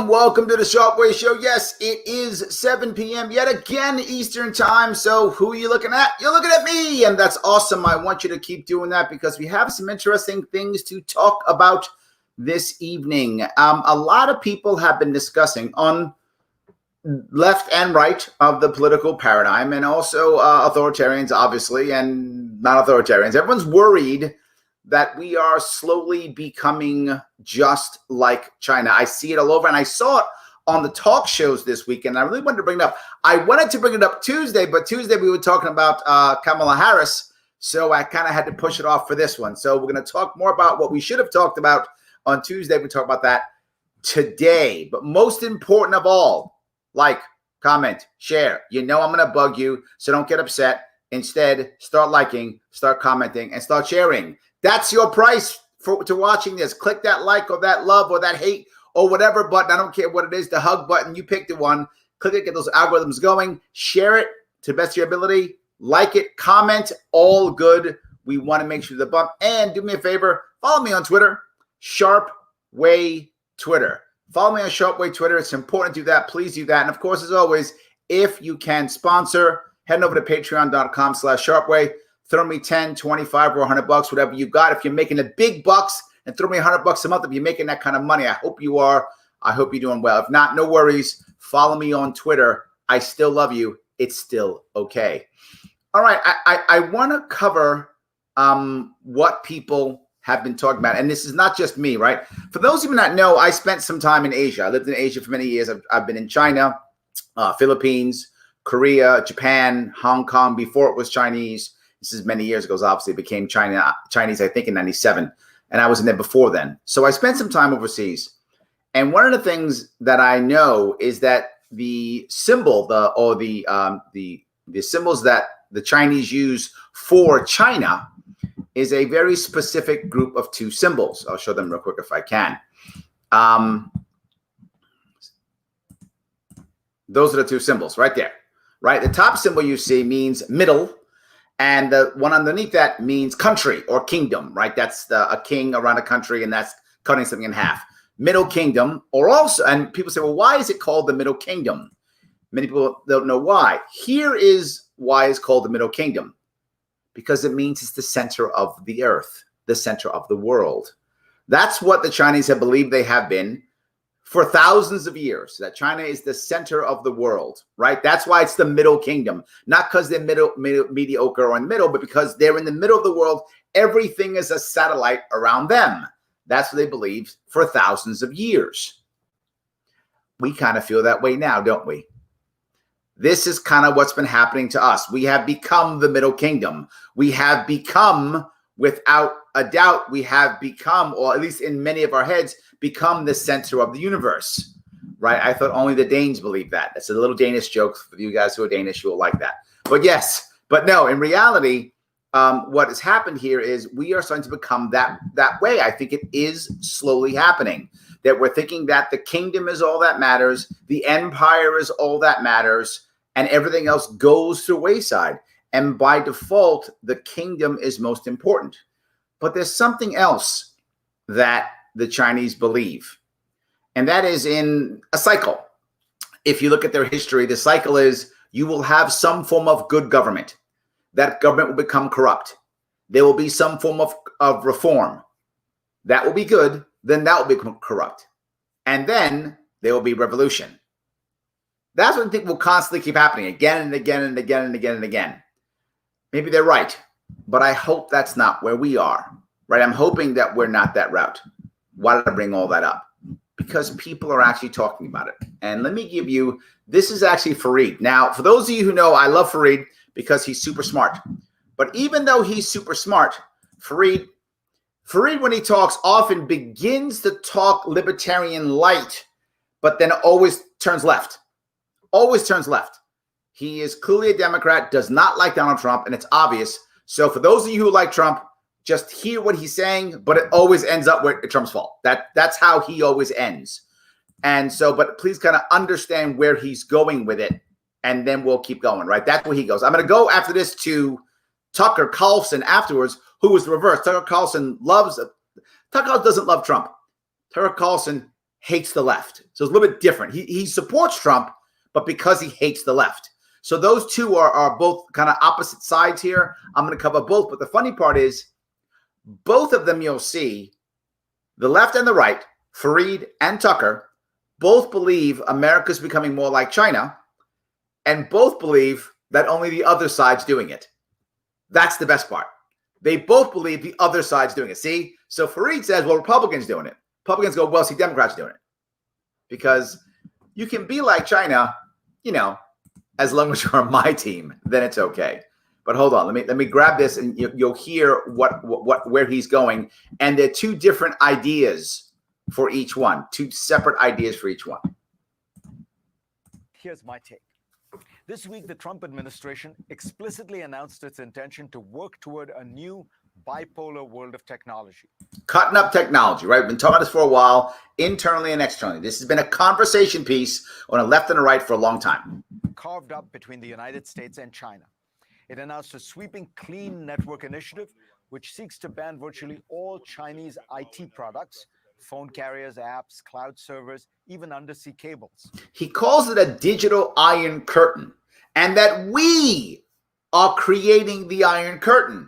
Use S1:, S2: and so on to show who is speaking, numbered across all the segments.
S1: Welcome to the Sharpe Way Show. Yes, it is 7 p.m. yet again Eastern time. So who are you looking at? You're looking at me, and that's awesome. I want you to keep doing that because we have some interesting things to talk about this evening. A lot of people have been discussing on left and right of the political paradigm, and also authoritarians, obviously, and non-authoritarians. Everyone's worried that we are slowly becoming just like China. I see it all over, and I saw it on the talk shows this weekend. I really wanted to bring it up. I wanted to bring it up Tuesday, but Tuesday we were talking about Kamala Harris, so I kind of had to push it off for this one. So we're going to talk more about what we should have talked about on Tuesday. We talk about that today. But most important of all, like, comment, share. You know I'm going to bug you, so don't get upset. Instead, start liking, start commenting, and start sharing. That's your price to watching this. Click that like or that love or that hate or whatever button. I don't care what it is, the hug button. You pick the one. Click it, get those algorithms going. Share it to the best of your ability. Like it, comment, all good. We want to make sure the bump. And do me a favor, follow me on Twitter, Sharpe Way Twitter. Follow me on Sharpe Way Twitter. It's important to do that. Please do that. And of course, as always, if you can sponsor, head over to patreon.com/SharpeWay. Throw me 10, 25, or $100, whatever you got. If you're making the big bucks, and throw me $100 a month if you're making that kind of money. I hope you are. I hope you're doing well. If not, no worries. Follow me on Twitter. I still love you. It's still okay. All right. I want to cover what people have been talking about. And this is not just me, right? For those of you who not know, I spent some time in Asia. I lived in Asia for many years. I've been in China, Philippines, Korea, Japan, Hong Kong, before it was Chinese. This is many years ago. Obviously, it became Chinese, I think, in 97. And I was in there before then. So I spent some time overseas. And one of the things that I know is that the symbol, the symbols that the Chinese use for China is a very specific group of two symbols. I'll show them real quick if I can. Those are the two symbols right there, right? The top symbol you see means middle. And the one underneath that means country or kingdom, right? That's a king around a country, and that's cutting something in half. Middle kingdom, or also, and people say, well, why is it called the Middle Kingdom? Many people don't know why. Here is why it's called the Middle Kingdom. Because it means it's the center of the earth, the center of the world. That's what the Chinese have believed they have been for thousands of years, that China is the center of the world, right? That's why it's the Middle Kingdom. Not because they're mediocre or in the middle, but because they're in the middle of the world. Everything is a satellite around them. That's what they believed for thousands of years. We kind of feel that way now, don't we? This is kind of what's been happening to us. We have become the Middle Kingdom. We have become, without a doubt, we have become, or at least in many of our heads, become the center of the universe, right? I thought only the Danes believe that. That's a little Danish joke for you guys who are Danish. You will like that. But yes, but no, in reality, what has happened here is we are starting to become that way. I think it is slowly happening, that we're thinking that the kingdom is all that matters, the empire is all that matters, and everything else goes to the wayside. And by default, the kingdom is most important. But there's something else that the Chinese believe, and that is in a cycle. If you look at their history, the cycle is you will have some form of good government. That government will become corrupt. There will be some form of reform. That will be good. Then that will become corrupt. And then there will be revolution. That's what I think will constantly keep happening again and again and again and again and again. Maybe they're right, but I hope that's not where we are, right? I'm hoping that we're not that route. Why did I bring all that up? Because people are actually talking about it. And let me give you, this is actually Fareed. Now, for those of you who know, I love Fareed because he's super smart. But even though he's super smart, Fareed, when he talks, often begins to talk libertarian light, but then always turns left. Always turns left. He is clearly a Democrat, does not like Donald Trump, and it's obvious. So for those of you who like Trump, just hear what he's saying, but it always ends up where Trump's fault. That's how he always ends. And so, but please kind of understand where he's going with it, and then we'll keep going, right? That's where he goes. I'm going to go after this to Tucker Carlson afterwards, who was the reverse. Tucker Carlson doesn't love Trump. Tucker Carlson hates the left. So it's a little bit different. He supports Trump, but because he hates the left. So those two are both kind of opposite sides here. I'm going to cover both. But the funny part is both of them you'll see, the left and the right, Fareed and Tucker, both believe America's becoming more like China, and both believe that only the other side's doing it. That's the best part. They both believe the other side's doing it. See? So Fareed says, well, Republicans doing it. Republicans go, well, see, Democrats doing it. Because you can be like China, as long as you're on my team, then it's okay. But hold on, let me grab this, and you'll hear where he's going. And there are two different ideas for each one, two separate ideas for each one.
S2: Here's my take. This week, the Trump administration explicitly announced its intention to work toward a new bipolar world of technology.
S1: Cutting up technology, right? We've been talking about this for a while, internally and externally. This has been a conversation piece on a left and a right for a long time.
S2: Carved up between the United States and China. It announced a sweeping clean network initiative, which seeks to ban virtually all Chinese IT products, phone carriers, apps, cloud servers, even undersea cables.
S1: He calls it a digital iron curtain, and that we are creating the iron curtain,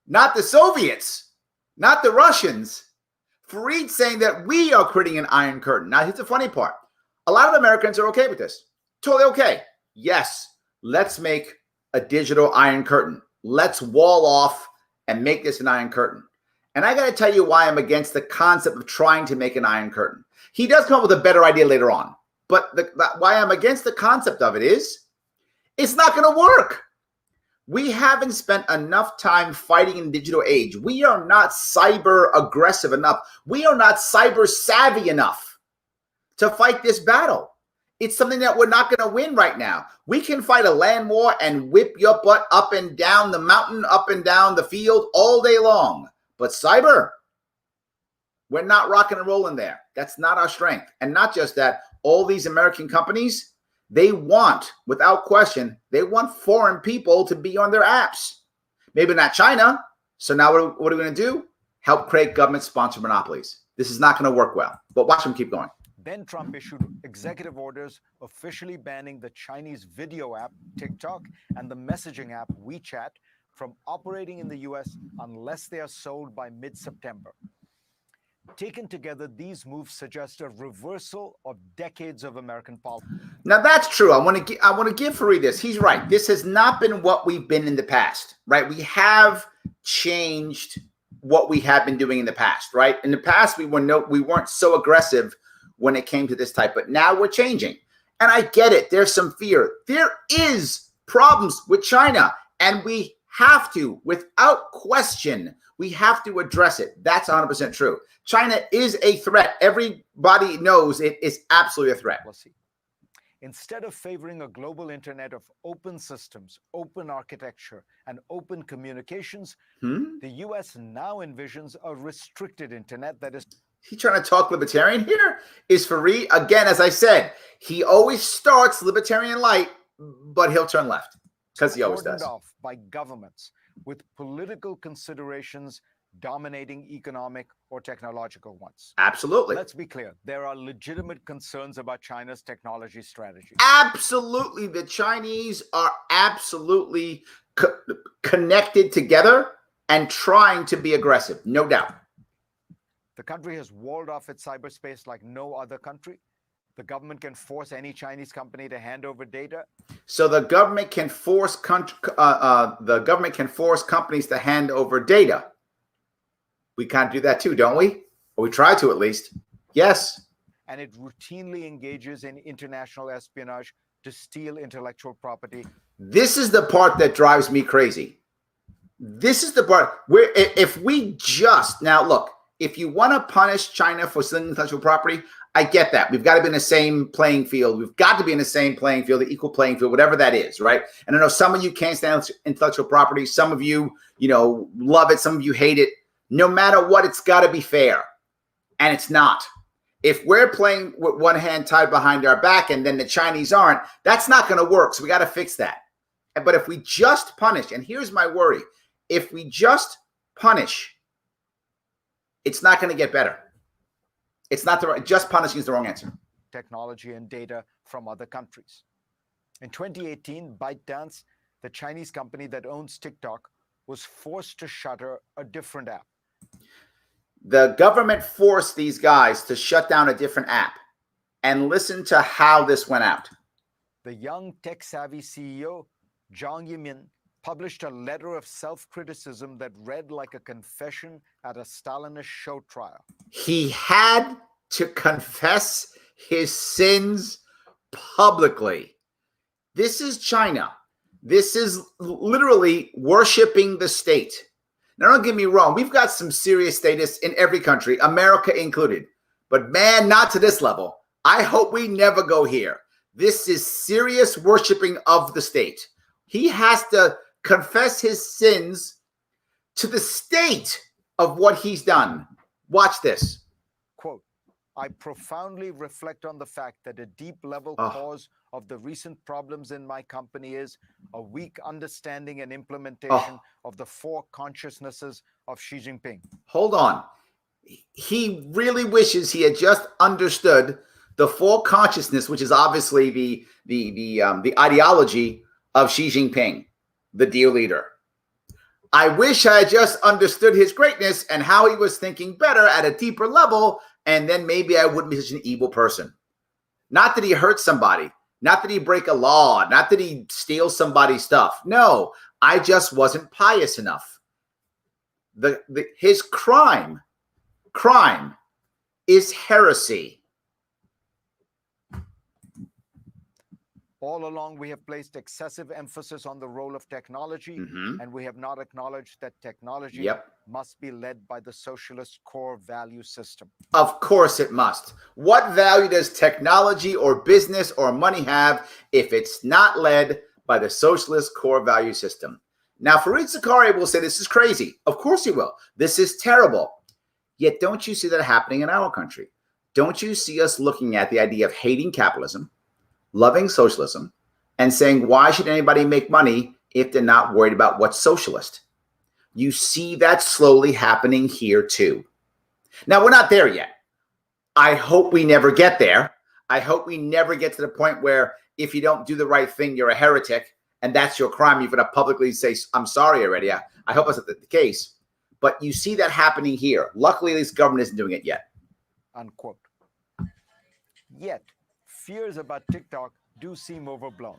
S1: not the Soviets, not the Russians. Fareed saying that we are creating an iron curtain. Now, here's the funny part. A lot of Americans are okay with this. Totally okay. Yes, let's make a digital iron curtain. Let's wall off and make this an iron curtain. And I got to tell you why I'm against the concept of trying to make an iron curtain. He does come up with a better idea later on. But why I'm against the concept of it is it's not going to work. We haven't spent enough time fighting in the digital age. We are not cyber aggressive enough. We are not cyber savvy enough to fight this battle. It's something that we're not going to win right now. We can fight a land war and whip your butt up and down the mountain, up and down the field all day long. But cyber, we're not rocking and rolling there. That's not our strength. And not just that, all these American companies, they want, without question, they want foreign people to be on their apps. Maybe not China. So now what are we going to do? Help create government-sponsored monopolies. This is not going to work well. But watch them keep going.
S2: Then Trump issued executive orders officially banning the Chinese video app TikTok and the messaging app WeChat from operating in the U.S. unless they are sold by mid-September. Taken together, these moves suggest a reversal of decades of American politics.
S1: Now that's true. I want to give Fareed this. He's right. This has not been what we've been in the past, right? We have changed what we have been doing in the past, right? In the past, we weren't so aggressive when it came to this type, but now we're changing. And I get it. There's some fear. There is problems with China, and we have to, without question, we have to address it. That's 100% true. China is a threat. Everybody knows it is absolutely a threat.
S2: Let's see. Instead of favoring a global internet of open systems, open architecture, and open communications, the U.S. now envisions a restricted internet that is...
S1: He trying to talk libertarian here? Is Fareed, again, as I said, he always starts libertarian light, but he'll turn left because he always does.
S2: Off by governments with political considerations dominating economic or technological ones.
S1: Absolutely.
S2: Let's be clear. There are legitimate concerns about China's technology strategy.
S1: Absolutely. The Chinese are absolutely connected together and trying to be aggressive. No doubt.
S2: The country has walled off its cyberspace like no other country. The government can force any Chinese company to hand over data. So
S1: the government can force companies to hand over data. We can't do that too, don't we? Or we try to at least. Yes.
S2: And it routinely engages in international espionage to steal intellectual property.
S1: This is the part that drives me crazy. This is the part where if we just now look. If you want to punish China for stealing intellectual property, I get that. We've got to be in the same playing field. We've got to be in the same playing field, the equal playing field, whatever that is, right? And I know some of you can't stand intellectual property. Some of you, love it. Some of you hate it. No matter what, it's got to be fair. And it's not. If we're playing with one hand tied behind our back and then the Chinese aren't, that's not going to work. So we got to fix that. But if we just punish, and here's my worry, if we just punish, it's not going to get better. It's not just punishing is the wrong answer.
S2: Technology and data from other countries. In 2018, ByteDance, the Chinese company that owns TikTok, was forced to shutter a different app.
S1: The government forced these guys to shut down a different app. And listen to how this went out.
S2: The young tech-savvy CEO, Zhang Yimin, published a letter of self-criticism that read like a confession at a Stalinist show trial.
S1: He had to confess his sins publicly. This is China. This is literally worshiping the state. Now, don't get me wrong. We've got some serious statists in every country, America included. But man, not to this level. I hope we never go here. This is serious worshiping of the state. He has to confess his sins to the state of what he's done. Watch this.
S2: Quote, I profoundly reflect on the fact that a deep-level cause of the recent problems in my company is a weak understanding and implementation of the four consciousnesses of Xi Jinping.
S1: Hold on. He really wishes he had just understood the four consciousness, which is obviously the ideology of Xi Jinping, the dear leader. I wish I had just understood his greatness and how he was thinking better at a deeper level, and then maybe I wouldn't be such an evil person. Not that he hurt somebody, not that he break a law, not that he steal somebody's stuff. No, I just wasn't pious enough. His crime is heresy.
S2: All along, we have placed excessive emphasis on the role of technology, and we have not acknowledged that technology must be led by the socialist core value system.
S1: Of course it must. What value does technology or business or money have if it's not led by the socialist core value system? Now, Fareed Zakaria will say this is crazy. Of course he will. This is terrible. Yet don't you see that happening in our country? Don't you see us looking at the idea of hating capitalism, loving socialism, and saying, why should anybody make money if they're not worried about what's socialist? You see that slowly happening here too. Now, we're not there yet. I hope we never get there. I hope we never get to the point where if you don't do the right thing, you're a heretic, and that's your crime. You're going to publicly say, I'm sorry already. I hope that's not the case. But you see that happening here. Luckily, this government isn't doing it yet.
S2: Unquote. Yet, fears about TikTok do seem overblown.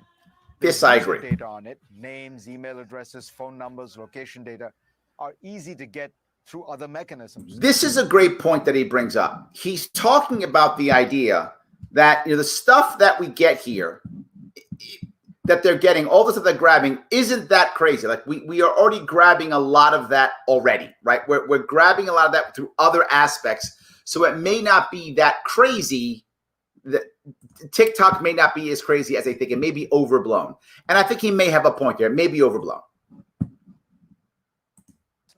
S1: This I agree.
S2: Data on it, names, email addresses, phone numbers, location data, are easy to get through other mechanisms.
S1: This is a great point that he brings up. He's talking about the idea that the stuff that we get here, that they're getting, all the stuff they're grabbing, isn't that crazy. Like we are already grabbing a lot of that already, right? We're grabbing a lot of that through other aspects. So it may not be that crazy. That TikTok may not be as crazy as they think. It may be overblown. And I think he may have a point there. It may be overblown.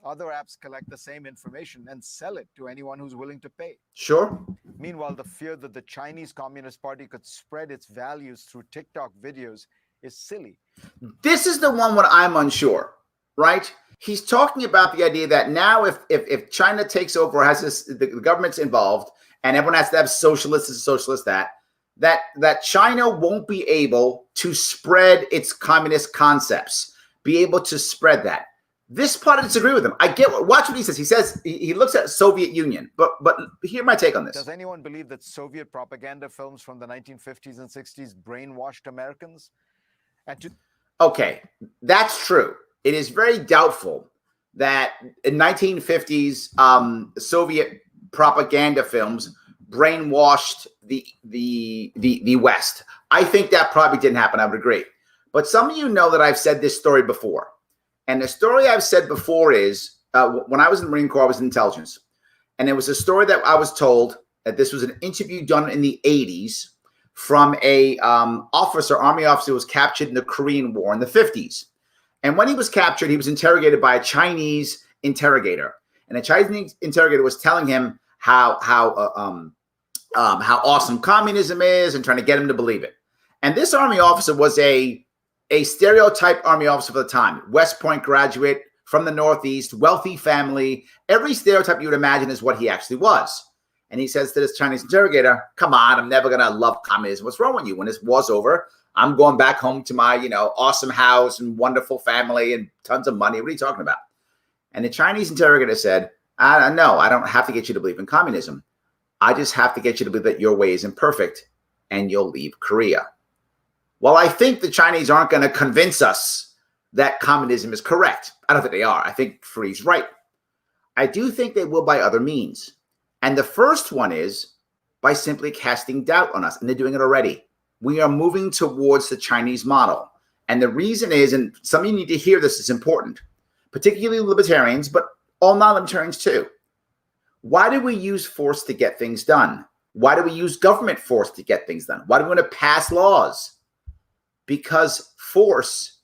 S2: Other apps collect the same information and sell it to anyone who's willing to pay.
S1: Sure.
S2: Meanwhile, the fear that the Chinese Communist Party could spread its values through TikTok videos is silly.
S1: This is the one when I'm unsure, right? He's talking about the idea that now if China takes over or has this, the government's involved, and everyone has to have socialists and socialists that China won't be able to spread its communist concepts, be able to spread that. This part I disagree with him. Watch what he says. He says he looks at Soviet Union, but hear my take on this.
S2: Does anyone believe that Soviet propaganda films from the 1950s and 60s brainwashed Americans?
S1: Okay, that's true. It is very doubtful that in 1950s Soviet propaganda films brainwashed the West. I think that probably didn't happen. I would agree. But some of you know that I've said this story before. And the story I've said before is when I was in the Marine Corps, I was in intelligence. And it was a story that I was told that this was an interview done in the 80s from a army officer who was captured in the Korean War in the 50s. And when he was captured, he was interrogated by a Chinese interrogator. And the Chinese interrogator was telling him how awesome communism is and trying to get him to believe it. And this army officer was a stereotype army officer for the time. West Point graduate from the Northeast, wealthy family. Every stereotype you would imagine is what he actually was. And he says to this Chinese interrogator, come on, I'm never going to love communism. What's wrong with you? When this war's over, I'm going back home to my, awesome house and wonderful family and tons of money. What are you talking about? And the Chinese interrogator said, no, I don't have to get you to believe in communism. I just have to get you to believe that your way is imperfect and you'll leave Korea. Well, I think the Chinese aren't going to convince us that communism is correct. I don't think they are. I think Free's right. I do think they will by other means. And the first one is by simply casting doubt on us. And they're doing it already. We are moving towards the Chinese model. And the reason is, and some of you need to hear this, is important, particularly libertarians, but all non-libertarians too. Why do we use force to get things done? Why do we use government force to get things done? Why do we want to pass laws? Because force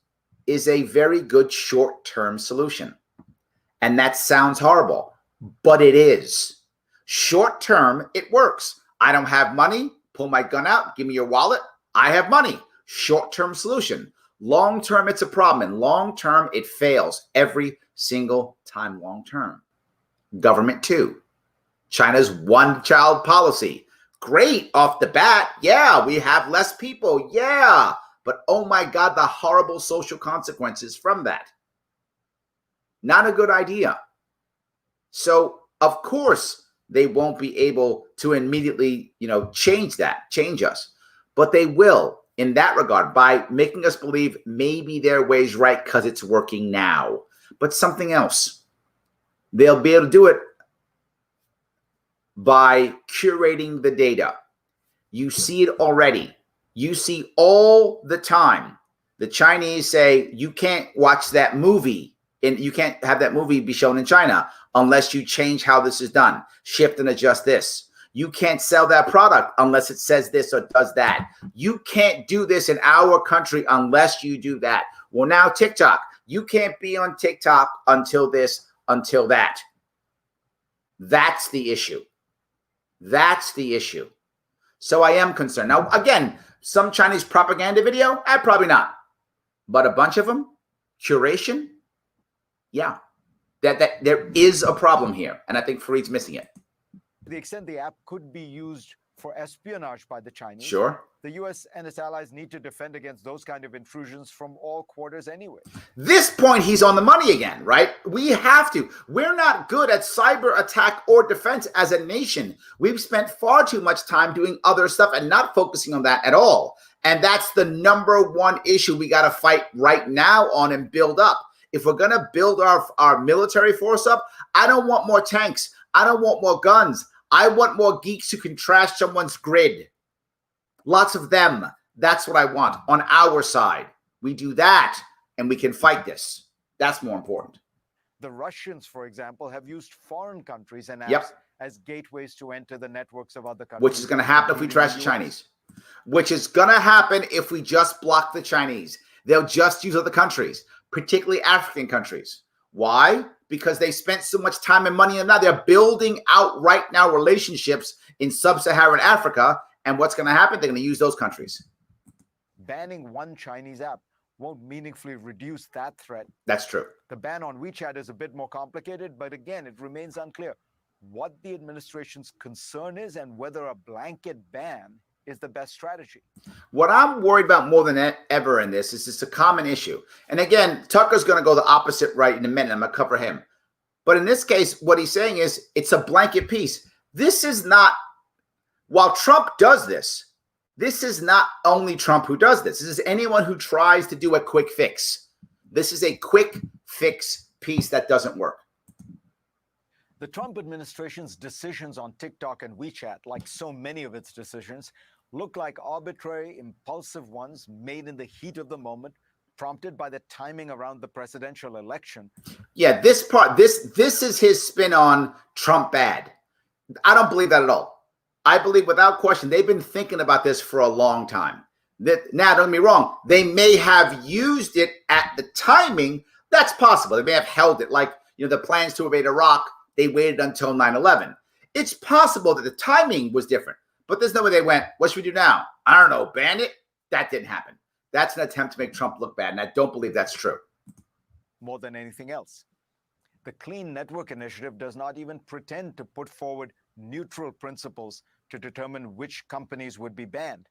S1: is a very good short-term solution. And that sounds horrible, but it is. Short-term, it works. I don't have money. Pull my gun out. Give me your wallet. I have money. Short-term solution. Long-term, it's a problem. And long-term, it fails every single time long-term. Government too. China's one-child policy. Great off the bat. Yeah, we have less people. Yeah. But oh my God, the horrible social consequences from that. Not a good idea. So, of course, they won't be able to immediately, change us. But they will in that regard by making us believe maybe their way's right because it's working now. But something else. They'll be able to do it by curating the data. You see it already. You see all the time. The Chinese say, you can't watch that movie and you can't have that movie be shown in China unless you change how this is done. Shift and adjust this. You can't sell that product unless it says this or does that. You can't do this in our country unless you do that. Well, now TikTok. You can't be on TikTok until this, until that. That's the issue. That's the issue. So I am concerned. Now, again, some Chinese propaganda video? Probably not. But a bunch of them? Curation? Yeah. That there is a problem here. And I think Fareed's missing it.
S2: To the extent the app could be used for espionage by the Chinese,
S1: sure,
S2: the U.S. and its allies need to defend against those kind of intrusions from all quarters anyway.
S1: This point, he's on the money again, right? We have to. We're not good at cyber attack or defense as a nation. We've spent far too much time doing other stuff and not focusing on that at all. And that's the number one issue we got to fight right now on and build up. If we're going to build our military force up, I don't want more tanks. I don't want more guns. I want more geeks who can trash someone's grid. Lots of them. That's what I want on our side. We do that and we can fight this. That's more important.
S2: The Russians, for example, have used foreign countries and apps as gateways to enter the networks of other countries.
S1: Which is going to happen if we trash the Chinese. Which is going to happen if we just block the Chinese. They'll just use other countries, particularly African countries. Why? Because they spent so much time and money on that. They're building out right now relationships in sub-Saharan Africa. And what's going to happen? They're going to use those countries.
S2: Banning one Chinese app won't meaningfully reduce that threat.
S1: That's true.
S2: The ban on WeChat is a bit more complicated, but again, it remains unclear what the administration's concern is and whether a blanket ban is the best strategy.
S1: What I'm worried about more than ever in this is it's a common issue. And again, Tucker's going to go the opposite right in a minute. I'm going to cover him. But in this case, what he's saying is it's a blanket piece. This is not, while Trump does this, this is not only Trump who does this. This is anyone who tries to do a quick fix. This is a quick fix piece that doesn't work.
S2: The Trump administration's decisions on TikTok and WeChat, like so many of its decisions, look like arbitrary, impulsive ones made in the heat of the moment, prompted by the timing around the presidential election.
S1: Yeah, this part, this is his spin on Trump bad. I don't believe that at all. I believe without question, they've been thinking about this for a long time. Now, don't get me wrong, they may have used it at the timing. That's possible. They may have held it like, the plans to invade Iraq, they waited until 9/11. It's possible that the timing was different, but there's no way they went, what should we do now? I don't know, ban it? That didn't happen. That's an attempt to make Trump look bad, and I don't believe that's true.
S2: More than anything else, the Clean Network Initiative does not even pretend to put forward neutral principles to determine which companies would be banned.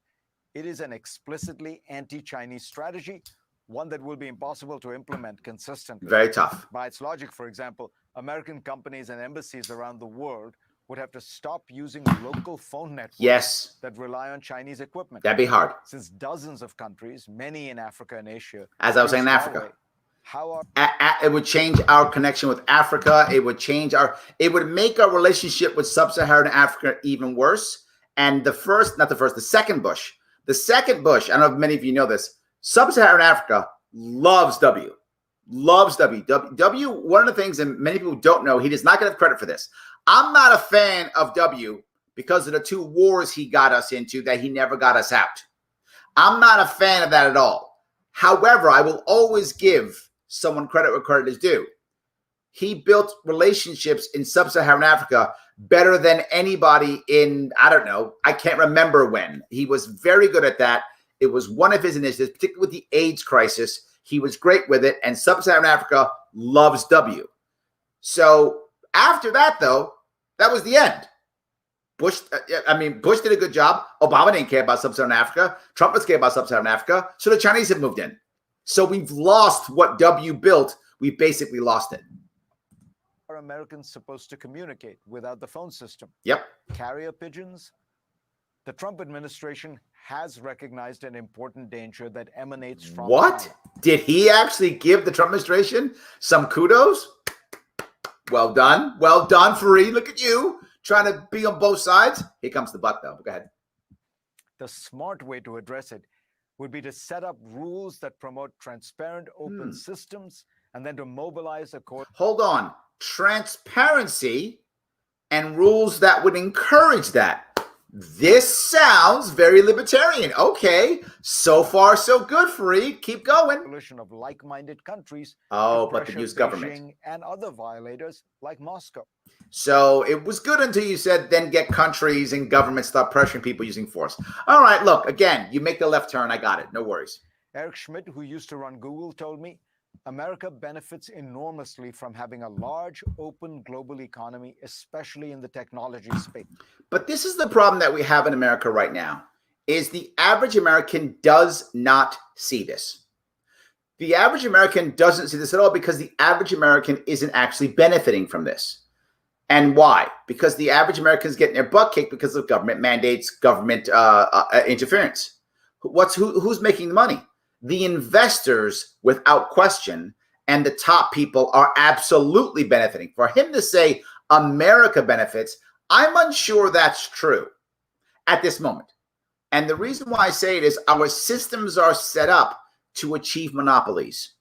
S2: It is an explicitly anti-Chinese strategy, one that will be impossible to implement consistently.
S1: Very tough.
S2: By its logic, for example, American companies and embassies around the world would have to stop using local phone networks that rely on Chinese equipment.
S1: That'd be hard.
S2: Since dozens of countries, many in Africa and Asia,
S1: as I was saying in Africa, it would change our connection with Africa. It would make our relationship with sub-Saharan Africa even worse. And the second Bush, I don't know if many of you know this, Sub-Saharan Africa loves W. Loves W. W, one of the things, and many people don't know, he does not get credit for this. I'm not a fan of W because of the 2 wars he got us into that he never got us out. I'm not a fan of that at all. However, I will always give someone credit where credit is due. He built relationships in sub-Saharan Africa better than anybody in, I can't remember when. He was very good at that. It was one of his initiatives, particularly with the AIDS crisis. He was great with it, and sub-Saharan Africa loves W. So after that, though, that was the end. Bush did a good job. Obama didn't care about sub-Saharan Africa. Trump doesn't care about sub-Saharan Africa. So the Chinese have moved in. So we've lost what W built. We basically lost it.
S2: Are Americans supposed to communicate without the phone system?
S1: Yep.
S2: Carrier pigeons? The Trump administration has recognized an important danger that emanates from
S1: What?
S2: China.
S1: Did he actually give the Trump administration some kudos? Well done. Well done, Fareed. Look at you trying to be on both sides. Here comes the butt, though. Go ahead.
S2: The smart way to address it would be to set up rules that promote transparent, open systems, and then to mobilize a court.
S1: Hold on. Transparency and rules that would encourage that. This sounds very libertarian. Okay. So far, so good, Fareed. Keep going.
S2: Coalition of like-minded countries.
S1: But the use government.
S2: Beijing and other violators like Moscow.
S1: So it was good until you said then get countries and governments start pressuring people using force. All right, look, again, you make the left turn. I got it. No worries.
S2: Eric Schmidt, who used to run Google, told me America benefits enormously from having a large, open global economy, especially in the technology space.
S1: But this is the problem that we have in America right now, is the average American does not see this. The average American doesn't see this at all because the average American isn't actually benefiting from this. And why? Because the average American is getting their butt kicked because of government mandates, government interference. Who's making the money? The investors, without question, and the top people are absolutely benefiting. For him to say America benefits, I'm unsure that's true at this moment. And the reason why I say it is our systems are set up to achieve monopolies.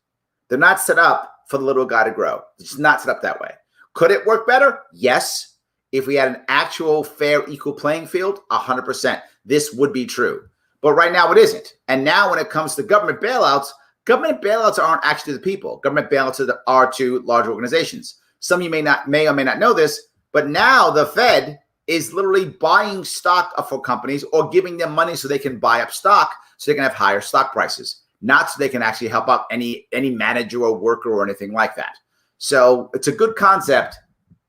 S1: They're not set up for the little guy to grow. It's not set up that way. Could it work better? Yes. If we had an actual fair, equal playing field, 100%, this would be true. But right now it isn't. And now when it comes to government bailouts aren't actually the people. Government bailouts are to large organizations. Some of you may or may not know this, but now the Fed is literally buying stock for companies or giving them money so they can buy up stock so they can have higher stock prices, not so they can actually help out any manager or worker or anything like that. So it's a good concept,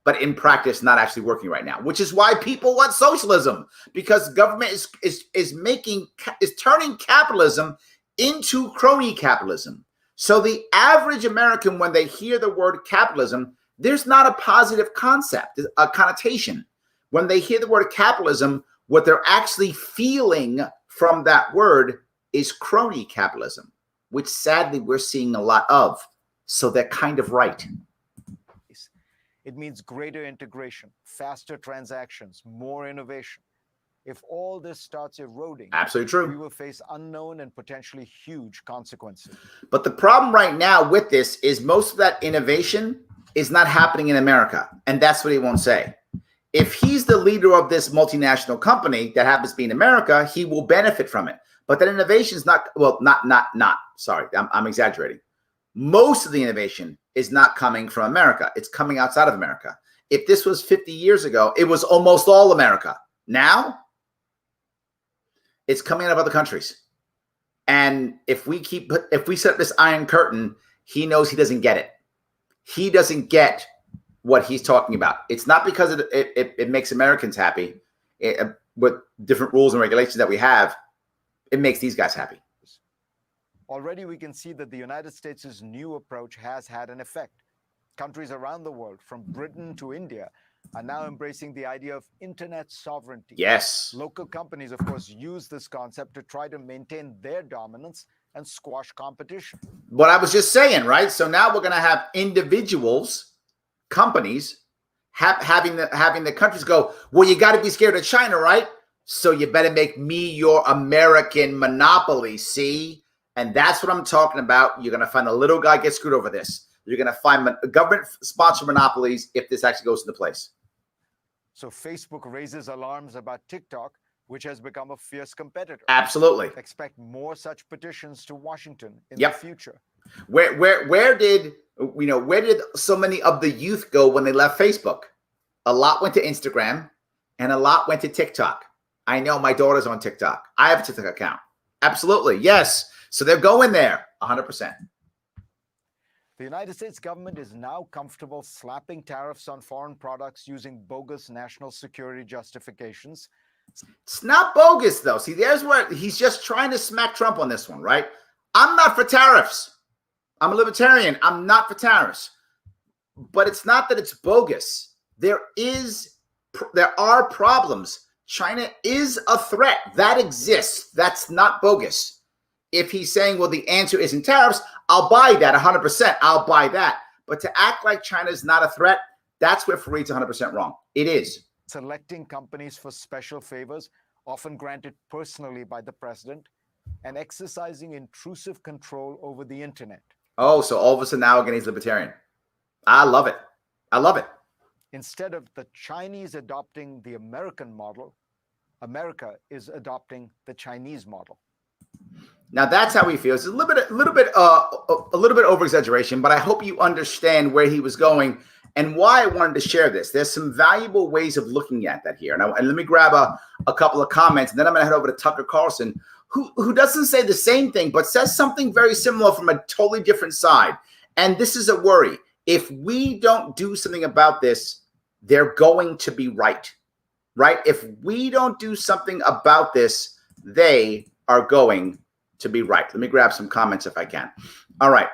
S1: but in practice, not actually working right now, which is why people want socialism, because government is turning capitalism into crony capitalism. So the average American, when they hear the word capitalism, there's not a positive concept, a connotation. When they hear the word capitalism, what they're actually feeling from that word is crony capitalism, which sadly we're seeing a lot of. So they're kind of right.
S2: It means greater integration, faster transactions, more innovation. If all this starts eroding,
S1: absolutely true,
S2: we will face unknown and potentially huge consequences.
S1: But the problem right now with this is most of that innovation is not happening in America. And that's what he won't say. if he's the leader of this multinational company that happens to be in America, he will benefit from it. But that innovation is not, well, sorry, I'm exaggerating. Most of the innovation is not coming from America. It's coming outside of America. If this was 50 years ago, it was almost all America. Now, it's coming out of other countries. And if we set up this iron curtain, he knows he doesn't get it. He doesn't get what he's talking about. It's not because it makes Americans happy with different rules and regulations that we have. It makes these guys happy.
S2: Already we can see that the United States' new approach has had an effect. Countries around the world, from Britain to India, are now embracing the idea of internet sovereignty.
S1: Yes.
S2: Local companies, of course, use this concept to try to maintain their dominance and squash competition.
S1: What I was just saying, right? So now we're going to have individuals, companies, having the countries go, well, you got to be scared of China, right? So you better make me your American monopoly, see? And that's what I'm talking about. You're going to find a little guy get screwed over this. You're going to find government-sponsored monopolies if this actually goes into place.
S2: So Facebook raises alarms about TikTok, which has become a fierce competitor.
S1: Absolutely.
S2: Expect more such petitions to Washington in
S1: Yep.
S2: the future.
S1: Where did so many of the youth go when they left Facebook? A lot went to Instagram and a lot went to TikTok. I know my daughter's on TikTok. I have a TikTok account. Absolutely. Yes. So they're going there 100%.
S2: The United States government is now comfortable slapping tariffs on foreign products using bogus national security justifications.
S1: It's not bogus, though. See, there's where he's just trying to smack Trump on this one, right? I'm not for tariffs. I'm a libertarian. I'm not for tariffs. But it's not that it's bogus. There are problems. China is a threat. That exists. That's not bogus. If he's saying, well, the answer isn't tariffs, I'll buy that 100%. I'll buy that. But to act like China is not a threat, that's where Fareed's 100% wrong. It is.
S2: Selecting companies for special favors, often granted personally by the president, and exercising intrusive control over the internet.
S1: Oh, so all of a sudden now again, he's libertarian. I love it. I love it.
S2: Instead of the Chinese adopting the American model, America is adopting the Chinese model.
S1: Now that's how he feels. It's a little bit over exaggeration, but I hope you understand where he was going and why I wanted to share this. There's some valuable ways of looking at that here. And let me grab a couple of comments, and then I'm going to head over to Tucker Carlson, who doesn't say the same thing, but says something very similar from a totally different side. And this is a worry. If we don't do something about this, they're going to be right? If we don't do something about this, they are going to be right. Let me grab some comments if I can. All right.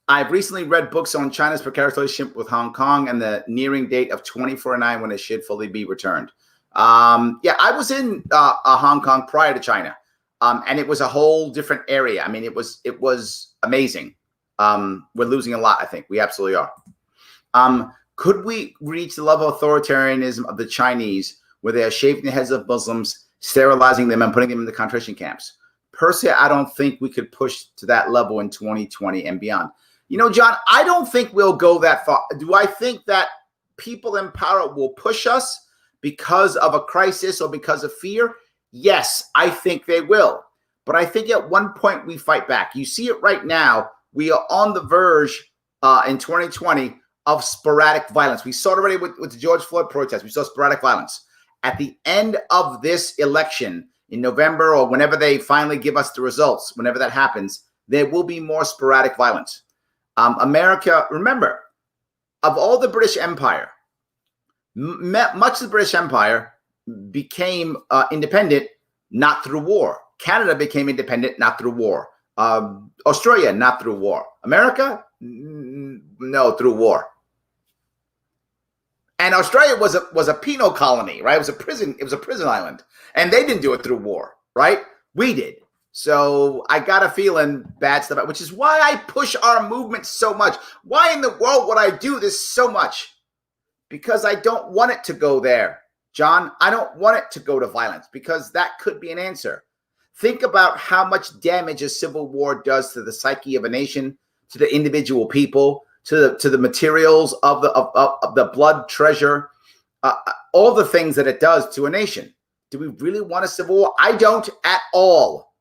S1: I've recently read books on China's precarious relationship with Hong Kong and the nearing date of 2049 when it should fully be returned. Yeah, I was in Hong Kong prior to China, and it was a whole different area. I mean, it was amazing. We're losing a lot, I think. We absolutely are. Could we reach the level of authoritarianism of the Chinese where they are shaving the heads of Muslims, sterilizing them, and putting them in the concentration camps? Personally, I don't think we could push to that level in 2020 and beyond. You know, John, I don't think we'll go that far. Do I think that people in power will push us because of a crisis or because of fear? Yes, I think they will. But I think at one point we fight back. You see it right now. We are on the verge in 2020 of sporadic violence. We saw it already with the George Floyd protest. We saw sporadic violence. At the end of this election in November, or whenever they finally give us the results, whenever that happens, there will be more sporadic violence. America, remember, of all the British Empire, much of the British Empire became independent not through war. Canada became independent not through war. Australia, not through war. America, no, through war. And Australia was a penal colony, right? It was a prison. It was a prison island, and they didn't do it through war, right? We did. So I got a feeling bad stuff, which is why I push our movement so much. Why in the world would I do this so much? Because I don't want it to go there, John. I don't want it to go to violence, because that could be an answer. Think about how much damage a civil war does to the psyche of a nation, to the individual people, to the materials of the blood treasure, all the things that it does to a nation. Do we really want a civil war? I don't at all.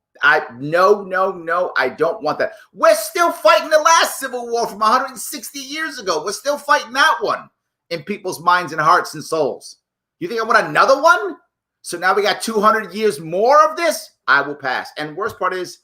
S1: No, I don't want that. We're still fighting the last civil war from 160 years ago. We're still fighting that one in people's minds and hearts and souls. You think I want another one? So now we got 200 years more of this? I will pass. And worst part is,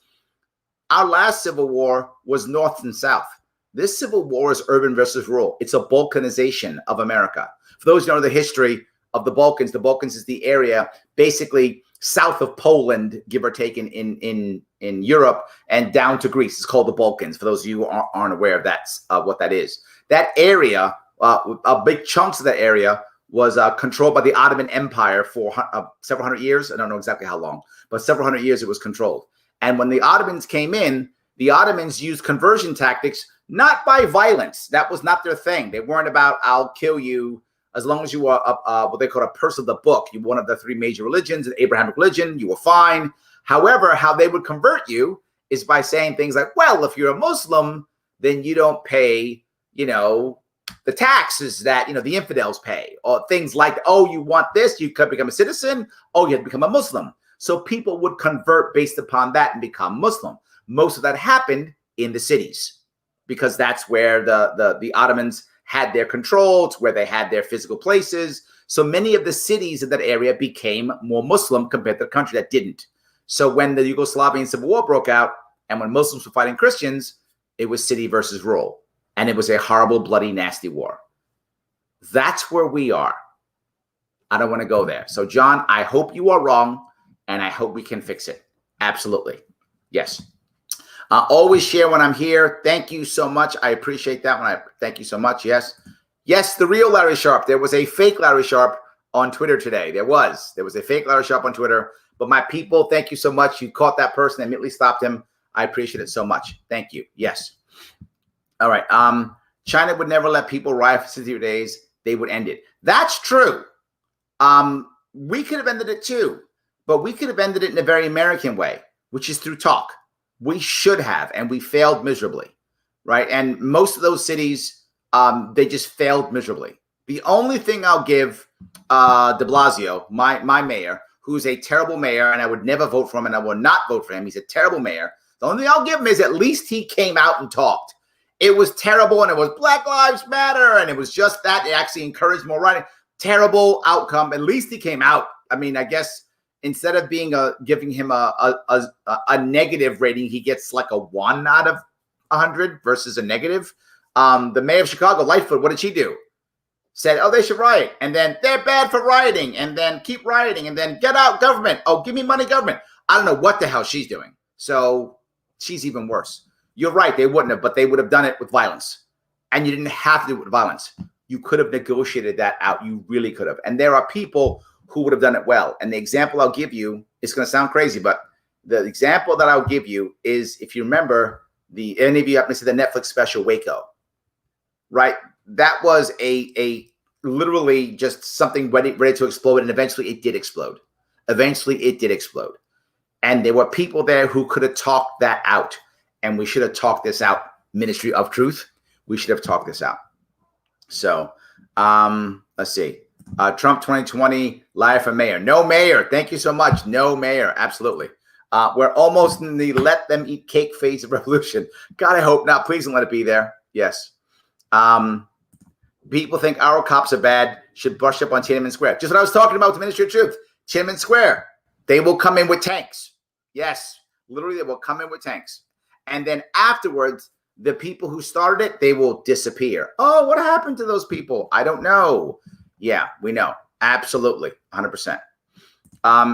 S1: our last civil war was North and South. This civil war is urban versus rural. It's a Balkanization of America. For those who know the history of the Balkans is the area basically south of Poland, give or take, in Europe, and down to Greece. It's called the Balkans. For those of you who aren't aware of that, what that is. That area, a big chunks of that area was controlled by the Ottoman Empire for several hundred years. I don't know exactly how long, but several hundred years it was controlled. And when the Ottomans came in, the Ottomans used conversion tactics, not by violence. That was not their thing. They weren't about, I'll kill you as long as you were what they call a person of the book. You were one of the three major religions, the Abrahamic religion, you were fine. However, how they would convert you is by saying things like, well, if you're a Muslim, then you don't pay, the taxes that, the infidels pay, or things like, oh, you want this, you could become a citizen, oh, you have to become a Muslim. So people would convert based upon that and become Muslim. Most of that happened in the cities because that's where the Ottomans had their control. It's where they had their physical places. So many of the cities in that area became more Muslim compared to the country that didn't. So when the Yugoslavian Civil War broke out and when Muslims were fighting Christians, it was city versus rural. And it was a horrible, bloody, nasty war. That's where we are. I don't want to go there. So, John, I hope you are wrong, and I hope we can fix it. Absolutely. Yes. Always share when I'm here. Thank you so much. I appreciate that one. Thank you so much. Yes. Yes, the real Larry Sharpe. There was a fake Larry Sharpe on Twitter today. There was a fake Larry Sharpe on Twitter. But my people, thank you so much. You caught that person and immediately stopped him. I appreciate it so much. Thank you. Yes. All right. China would never let people riot for 60 days. They would end it. That's true. We could have ended it too, but we could have ended it in a very American way, which is through talk. We should have, and we failed miserably, right? And most of those cities, they just failed miserably. The only thing I'll give de Blasio, my mayor, who's a terrible mayor, and I would never vote for him, and I will not vote for him. He's a terrible mayor. The only thing I'll give him is at least he came out and talked. It was terrible, and it was Black Lives Matter, and it was just that. It actually encouraged more writing. Terrible outcome. At least he came out. I mean, I guess instead of being giving him a negative rating, he gets like a 1 out of 100 versus a negative. The mayor of Chicago, Lightfoot, what did she do? Said, oh, they should riot. And then they're bad for rioting. And then keep rioting. And then get out government. Oh, give me money, government. I don't know what the hell she's doing. So she's even worse. You're right. They wouldn't have, but they would have done it with violence. And you didn't have to do it with violence. You could have negotiated that out. You really could have. And there are people who would have done it well. And the example I'll give you, it's going to sound crazy, but the example that I'll give you is, if you remember, any of you up to the Netflix special Waco, right? That was a literally just something ready to explode, and eventually it did explode. And there were people there who could have talked that out, and we should have talked this out. Ministry of Truth, we should have talked this out. So let's see. Trump 2020, live for mayor. No mayor. Thank you so much. No mayor. Absolutely. We're almost in the let them eat cake phase of revolution. God, I hope not. Please don't let it be there. Yes. People think our cops are bad, should brush up on Tiananmen Square. Just what I was talking about with the Ministry of Truth. Tiananmen Square. They will come in with tanks. Yes. Literally, they will come in with tanks. And then afterwards, the people who started it, they will disappear. Oh, what happened to those people? I don't know. Yeah, we know. Absolutely. 100%.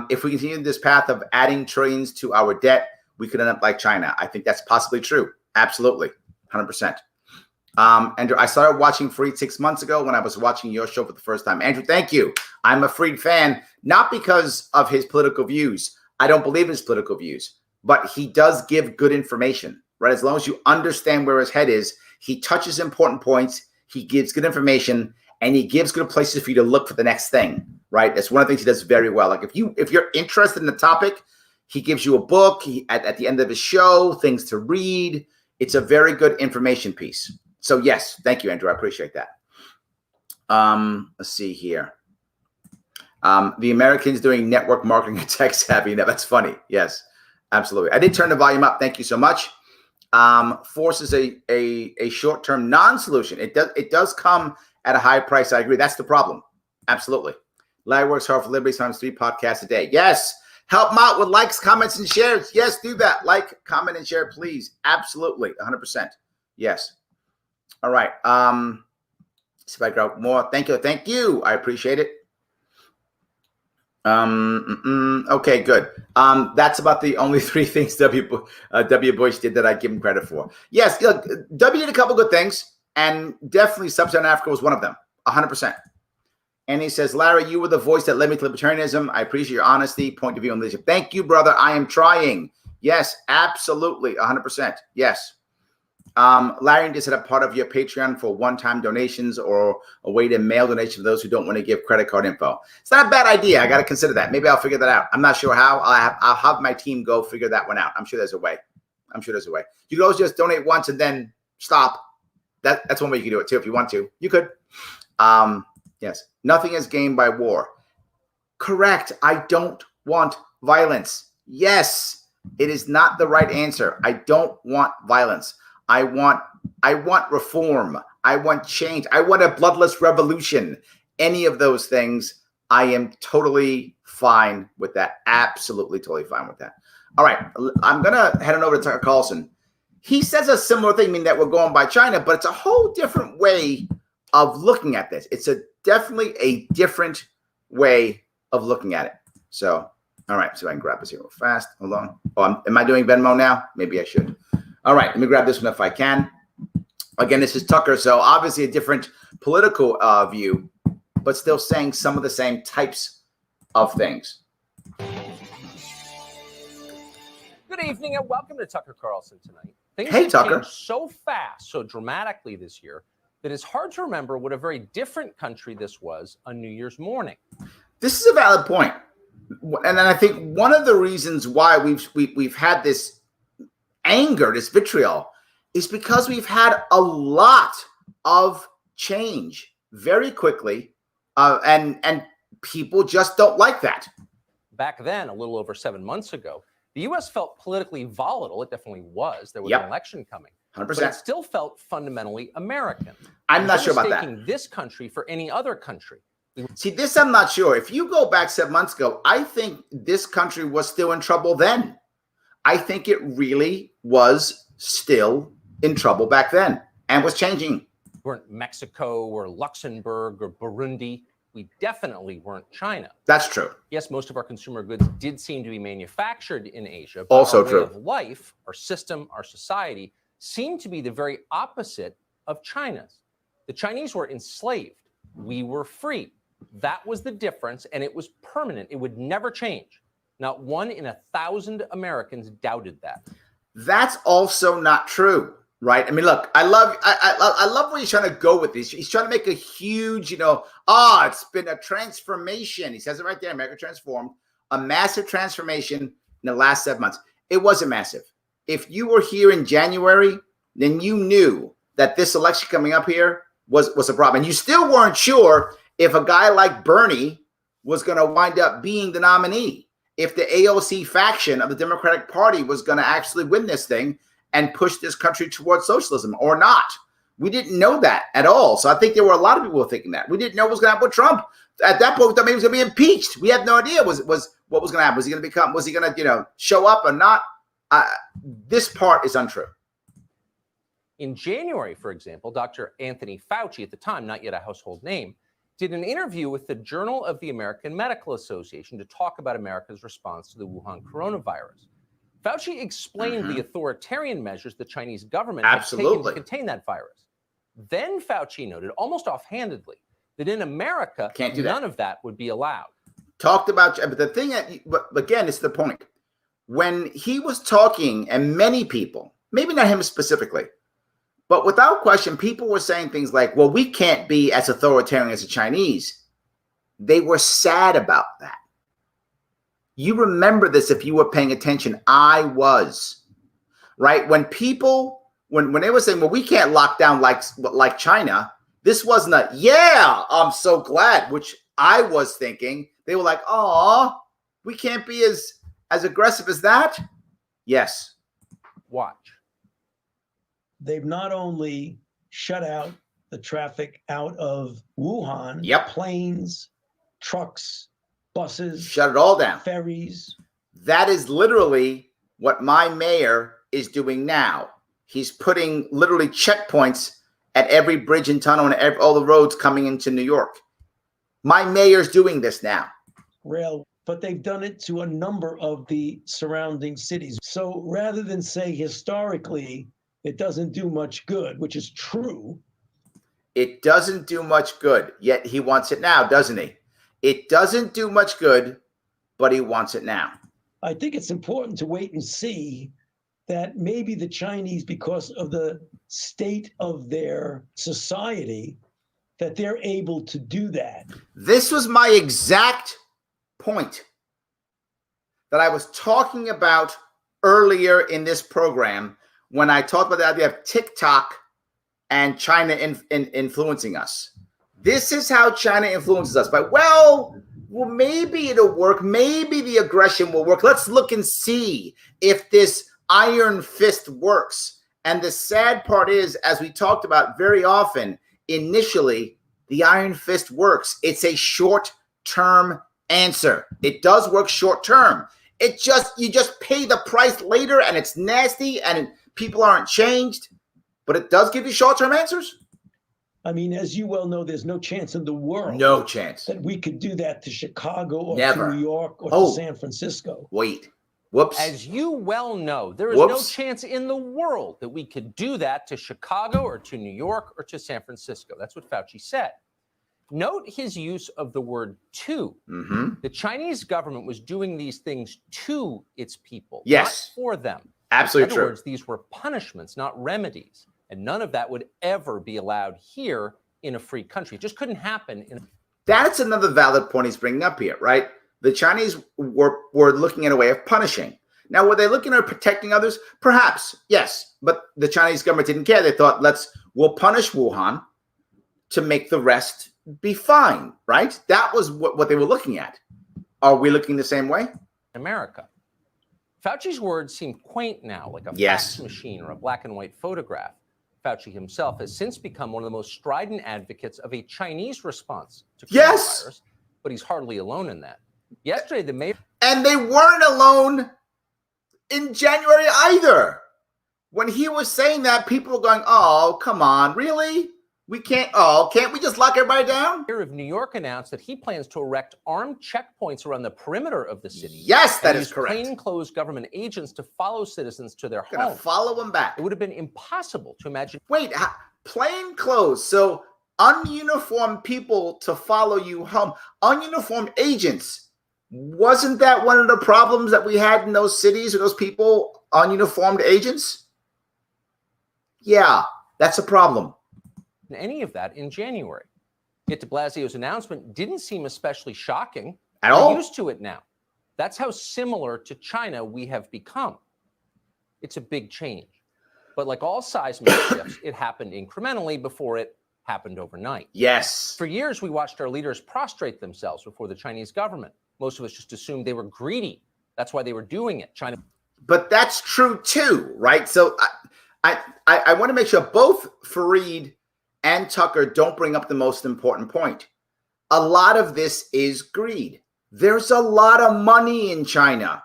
S1: If we continue this path of adding trillions to our debt, we could end up like China. I think that's possibly true. Absolutely. 100%. Andrew, I started watching Freed 6 months ago when I was watching your show for the first time. Andrew, thank you. I'm a Freed fan, not because of his political views. I don't believe in his political views, but he does give good information, right? As long as you understand where his head is, he touches important points, he gives good information, and he gives good places for you to look for the next thing, right? That's one of the things he does very well. Like if you're interested in the topic, he gives you a book at the end of his show, things to read. It's a very good information piece. So yes, thank you, Andrew. I appreciate that. Let's see here. The Americans doing network marketing and tech savvy. Now, that's funny. Yes, absolutely. I did turn the volume up. Thank you so much. Force is a short-term non-solution. It does come at a high price. I agree. That's the problem. Absolutely. Larry works hard for liberty, times 3 podcasts a day. Yes. Help them out with likes, comments, and shares. Yes, do that. Like, comment, and share, please. Absolutely. 100%. Yes. All right. See if I grab more. Thank you. Thank you. I appreciate it. Okay, good. That's about the only 3 things W. Bush did that I give him credit for. Yes, look, W did a couple good things, and definitely Sub-Saharan Africa was one of them, 100%. And he says, Larry, you were the voice that led me to libertarianism. I appreciate your honesty, point of view, and leadership. Thank you, brother. I am trying. Yes, absolutely, 100%. Yes. Larry, just set up part of your Patreon for one-time donations or a way to mail donations for those who don't want to give credit card info. It's not a bad idea. I got to consider that. Maybe I'll figure that out. I'm not sure how. I'll have my team go figure that one out. I'm sure there's a way. You can always just donate once and then stop. That's one way you can do it too if you want to. You could. Yes. Nothing is gained by war. Correct. I don't want violence. Yes. It is not the right answer. I don't want violence. I want reform. I want change. I want a bloodless revolution. Any of those things, I am totally fine with that. Absolutely, totally fine with that. All right, I'm going to head on over to Carlson. He says a similar thing, meaning that we're going by China, but it's a whole different way of looking at this. It's definitely a different way of looking at it. So, all right, so I can grab this here real fast. Hold on. Oh, am I doing Venmo now? Maybe I should. All right, let me grab this one if I can. Again, this is Tucker, so obviously a different political view, but still saying some of the same types of things.
S3: Good evening and welcome to Tucker Carlson tonight. Things
S1: Hey,
S3: have
S1: Tucker.
S3: changed so fast, so dramatically this year that it's hard to remember what a very different country this was on New Year's morning.
S1: This is a valid point, and then I think one of the reasons why we've had this anger, this vitriol, is because we've had a lot of change very quickly, and people just don't like that.
S3: Back then, a little over 7 months ago, the U.S. felt politically volatile. It definitely was. There was an election coming.
S1: 100%.
S3: But it still felt fundamentally American.
S1: I'm not sure about that.
S3: Mistaking this country for any other country.
S1: See, this I'm not sure. If you go back 7 months ago, I think this country was still in trouble then. I think it really was still in trouble back then and was changing.
S3: We weren't Mexico or Luxembourg or Burundi. We definitely weren't China.
S1: That's true.
S3: Yes, most of our consumer goods did seem to be manufactured in Asia. But
S1: Also
S3: our
S1: true.
S3: way of life, our system, our society seemed to be the very opposite of China's. The Chinese were enslaved. We were free. That was the difference, and it was permanent. It would never change. Not 1 in 1,000 Americans doubted that.
S1: That's also not true, right? I mean, look, I love where he's trying to go with this. He's trying to make a huge, it's been a transformation. He says it right there, America transformed, a massive transformation in the last 7 months. It wasn't massive. If you were here in January, then you knew that this election coming up here was a problem. And you still weren't sure if a guy like Bernie was going to wind up being the nominee, if the AOC faction of the Democratic Party was going to actually win this thing and push this country towards socialism or not. We didn't know that at all. So I think there were a lot of people thinking that. We didn't know what was going to happen with Trump. At that point, we thought maybe he was going to be impeached. We had no idea what was going to happen. Was he going to show up or not? This part is untrue.
S3: In January, for example, Dr. Anthony Fauci, at the time, not yet a household name, did an interview with the Journal of the American Medical Association to talk about America's response to the Wuhan coronavirus. Fauci explained the authoritarian measures the Chinese government had taken to contain that virus. Then Fauci noted, almost offhandedly, that in America, none of that would be allowed.
S1: Talked about, but the thing, but again, it's the point. When he was talking, and many people, maybe not him specifically, but without question, people were saying things like, well, we can't be as authoritarian as the Chinese. They were sad about that. You remember this if you were paying attention. I was, right? When people when they were saying, well, we can't lock down like China, this wasn't a, yeah, I'm so glad, which I was thinking. They were like, oh, we can't be as aggressive as that. Yes.
S3: Watch.
S4: They've not only shut out the traffic out of Wuhan,
S1: Yep.
S4: planes, trucks, buses,
S1: Shut it all down.
S4: ferries.
S1: That is literally what my mayor is doing now. He's putting literally checkpoints at every bridge and tunnel and all the roads coming into New York. My mayor's doing this now.
S4: Rail, but they've done it to a number of the surrounding cities. So rather than say historically it doesn't do much good, which is true.
S1: It doesn't do much good, yet he wants it now, doesn't he? It doesn't do much good, but he wants it now.
S4: I think it's important to wait and see that maybe the Chinese, because of the state of their society, that they're able to do that.
S1: This was my exact point that I was talking about earlier in this program when I talked about the idea of TikTok and China influencing us. This is how China influences us. But, well, maybe it'll work. Maybe the aggression will work. Let's look and see if this iron fist works. And the sad part is, as we talked about very often, initially, the iron fist works. It's a short-term answer. It does work short-term. You just pay the price later, and it's nasty, and people aren't changed. But it does give you short-term answers.
S4: I mean, as you well know, there's no chance in the world.
S1: No chance.
S4: That we could do that to Chicago or
S1: Never.
S4: to New York or to San Francisco.
S1: Wait. Whoops.
S3: As you well know, there is no chance in the world that we could do that to Chicago or to New York or to San Francisco. That's what Fauci said. Note his use of the word to.
S1: Mm-hmm.
S3: The Chinese government was doing these things to its people,
S1: yes,
S3: not for them.
S1: Absolutely
S3: true. In other
S1: true.
S3: words, these were punishments, not remedies. And none of that would ever be allowed here in a free country. It just couldn't happen.
S1: That's another valid point he's bringing up here, right? The Chinese were looking at a way of punishing. Now, were they looking at protecting others? Perhaps, yes. But the Chinese government didn't care. They thought, we'll punish Wuhan to make the rest be fine, right? That was what they were looking at. Are we looking the same way?
S3: America. Fauci's words seem quaint now, like a fax machine or a black and white photograph. Fauci himself has since become one of the most strident advocates of a Chinese response to coronavirus, but he's hardly alone in that. Yesterday, the mayor...
S1: And they weren't alone in January either. When he was saying that, people were going, oh, come on, really? We can't we just lock everybody down?
S3: The mayor of New York announced that he plans to erect armed checkpoints around the perimeter of the city.
S1: Yes, that is correct.
S3: Plainclothes government agents to follow citizens to their homes.
S1: Gonna follow them back.
S3: It would have been impossible to imagine.
S1: Wait, plain clothes. So ununiformed people to follow you home. Ununiformed agents. Wasn't that one of the problems that we had in those cities with those people, ununiformed agents? Yeah, that's a problem.
S3: Any of that in January. Yet de Blasio's announcement didn't seem especially shocking.
S1: At all.
S3: We're used to it now. That's how similar to China we have become. It's a big change. But like all seismic shifts, it happened incrementally before it happened overnight.
S1: Yes.
S3: For years, we watched our leaders prostrate themselves before the Chinese government. Most of us just assumed they were greedy. That's why they were doing it. China.
S1: But that's true too, right? So I want to make sure both Fareed and Tucker don't bring up the most important point. A lot of this is greed. There's a lot of money in China.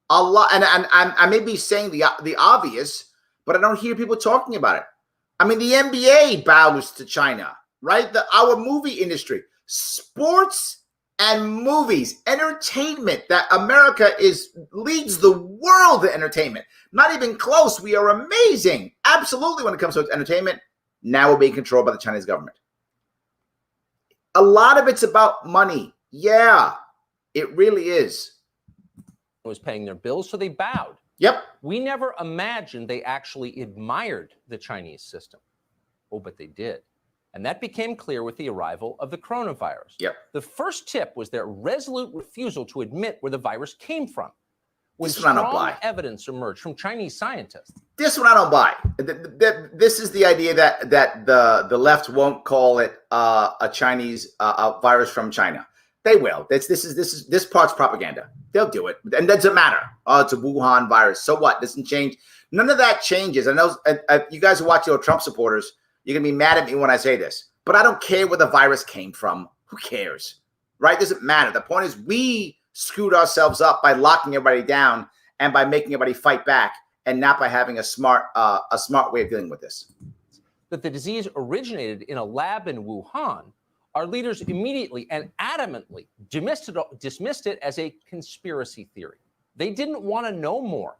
S1: A lot, and I may be saying the obvious, but I don't hear people talking about it. I mean, the NBA bows to China, right? Our movie industry, sports and movies, entertainment, that America leads the world in entertainment. Not even close. We are amazing. Absolutely when it comes to entertainment. Now we're being controlled by the Chinese government. A lot of it's about money. Yeah, it really is.
S3: Was paying their bills, so they bowed.
S1: Yep.
S3: We never imagined they actually admired the Chinese system. Oh, but they did. And that became clear with the arrival of the coronavirus.
S1: Yep.
S3: The first tip was their resolute refusal to admit where the virus came from. when
S1: This one I don't
S3: strong
S1: buy.
S3: evidence emerged from Chinese scientists.
S1: This one I don't buy. This is the idea that the left won't call it a Chinese a virus from China. They will. This part's propaganda. They'll do it, and that doesn't matter. Oh, it's a Wuhan virus. So what? Doesn't change. None of that changes. I know you guys who watch your Trump supporters, you're gonna be mad at me when I say this, but I don't care where the virus came from. Who cares, right? Doesn't matter. The point is we screwed ourselves up by locking everybody down and by making everybody fight back, and not by having a smart way of dealing with this.
S3: That the disease originated in a lab in Wuhan, our leaders immediately and adamantly dismissed it as a conspiracy theory. They didn't want to know more.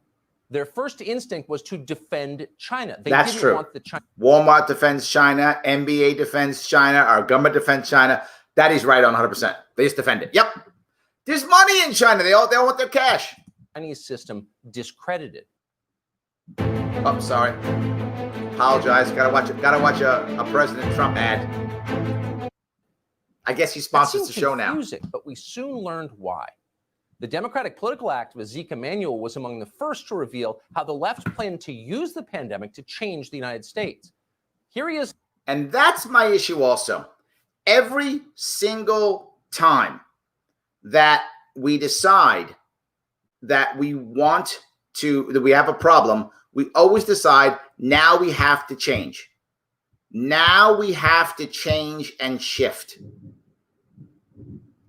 S3: Their first instinct was to defend China.
S1: That's
S3: didn't
S1: true.
S3: Want the China.
S1: Walmart defends China. NBA defends China. Our government defends China. That is right on 100%. They just defend it. Yep. There's money in China. They all want their cash.
S3: Chinese system discredited.
S1: Oh, sorry. Apologize. Gotta watch a President Trump ad. I guess he sponsors the show now.
S3: Confusing, but we soon learned why. The Democratic political activist Zeke Emanuel was among the first to reveal how the left planned to use the pandemic to change the United States. Here he is.
S1: And that's my issue also. Every single time that we decide that we have a problem, we always decide now we have to change. Now we have to change and shift.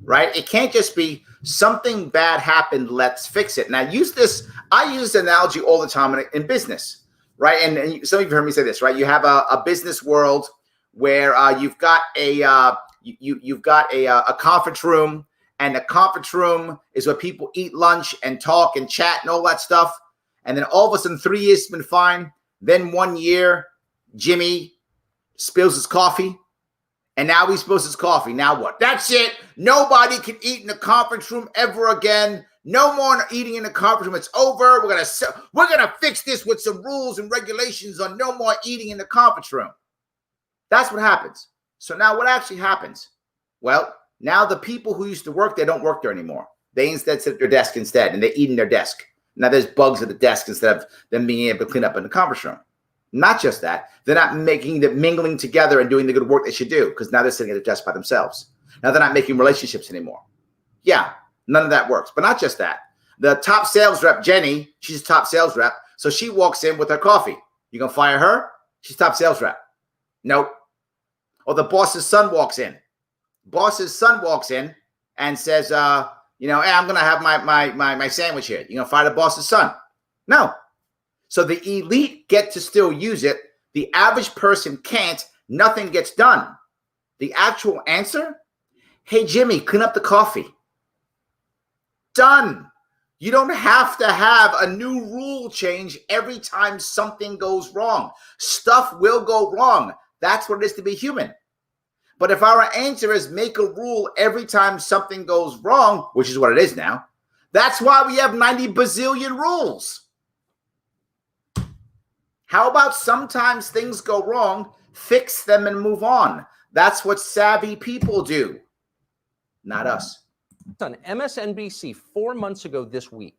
S1: Right? It can't just be something bad happened, let's fix it. And I use this analogy all the time in business, right? And some of you heard me say this, right? You have a business world where you've got a conference room, and the conference room is where people eat lunch and talk and chat and all that stuff. And then all of a sudden, 3 years has been fine. Then 1 year, Jimmy spills his coffee. And now he spills his coffee. Now what? That's it. Nobody can eat in the conference room ever again. No more eating in the conference room. It's over. We're gonna fix this with some rules and regulations on no more eating in the conference room. That's what happens. So now what actually happens? Well, now the people who used to work there don't work there anymore. They instead sit at their desk instead, and they eat in their desk. Now there's bugs at the desk instead of them being able to clean up in the conference room. Not just that, they're not mingling together and doing the good work they should do, because now they're sitting at a desk by themselves. Now they're not making relationships anymore. Yeah, none of that works. But not just that. The top sales rep, Jenny, she's a top sales rep. So she walks in with her coffee. You gonna fire her? She's top sales rep. Nope. Or the boss's son walks in. Boss's son walks in and says, hey, I'm gonna have my sandwich here. You gonna fire the boss's son? No. So the elite get to still use it. The average person can't. Nothing gets done. The actual answer? Hey, Jimmy, clean up the coffee. Done. You don't have to have a new rule change every time something goes wrong. Stuff will go wrong. That's what it is to be human. But if our answer is make a rule every time something goes wrong, which is what it is now, that's why we have 90 bazillion rules. How about sometimes things go wrong, fix them and move on? That's what savvy people do, not us.
S3: On MSNBC 4 months ago this week.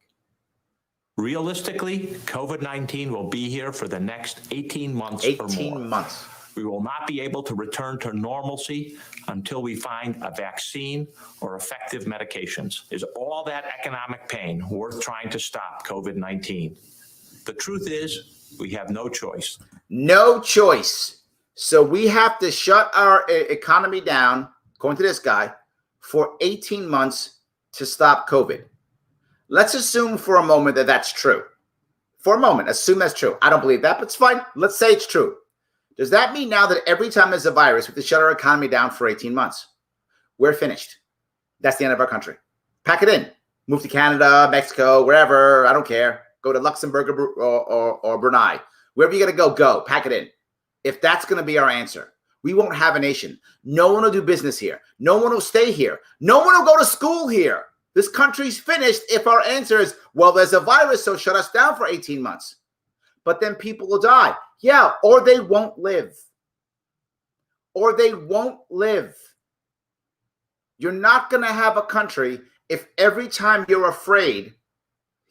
S5: Realistically, COVID-19 will be here for the next 18 months or more.
S1: 18 months.
S5: We will not be able to return to normalcy until we find a vaccine or effective medications. Is all that economic pain worth trying to stop COVID-19? The truth is, we have no choice.
S1: No choice. So we have to shut our economy down, according to this guy, for 18 months to stop COVID. Let's assume for a moment that that's true. For a moment, assume that's true. I don't believe that, but it's fine. Let's say it's true. Does that mean now that every time there's a virus, we have to shut our economy down for 18 months? We're finished. That's the end of our country. Pack it in. Move to Canada, Mexico, wherever. I don't care. Go to Luxembourg or Brunei. Wherever you're going to go, go. Pack it in. If that's going to be our answer, we won't have a nation. No one will do business here. No one will stay here. No one will go to school here. This country's finished if our answer is, well, there's a virus, so shut us down for 18 months. But then people will die. Yeah, or they won't live. Or they won't live. You're not going to have a country if every time you're afraid,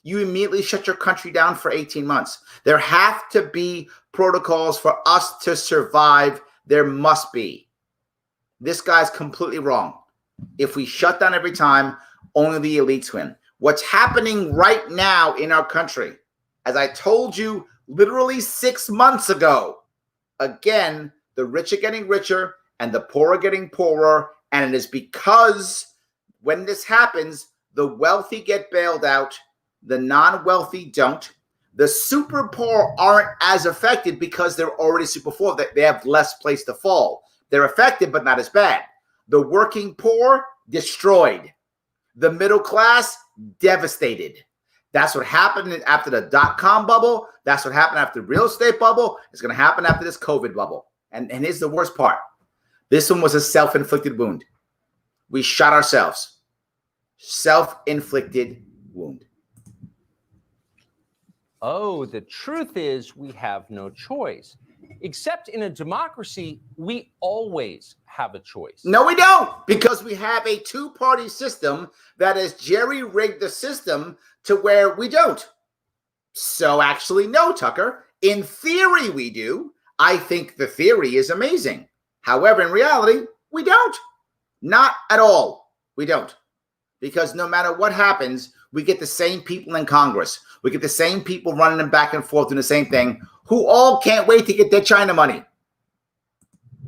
S1: you immediately shut your country down for 18 months. There have to be protocols for us to survive. There must be. This guy's completely wrong. If we shut down every time, only the elites win. What's happening right now in our country, as I told you literally 6 months ago, again, the rich are getting richer and the poor are getting poorer. And it is because when this happens, the wealthy get bailed out, the non-wealthy don't. The super poor aren't as affected because they're already super poor. They have less place to fall. They're affected, but not as bad. The working poor, destroyed. The middle class, devastated. That's what happened after the dot-com bubble. That's what happened after the real estate bubble. It's going to happen after this COVID bubble. And here's the worst part. This one was a self-inflicted wound. We shot ourselves. Self-inflicted wound.
S3: Oh, the truth is we have no choice. Except in a democracy, we always have a choice.
S1: No, we don't, because we have a two-party system that has jerry-rigged the system to where we don't. So actually, no, Tucker. In theory, we do. I think the theory is amazing. However, in reality, we don't. Not at all. We don't. Because no matter what happens, we get the same people in Congress. We get the same people running them back and forth doing the same thing, who all can't wait to get their China money.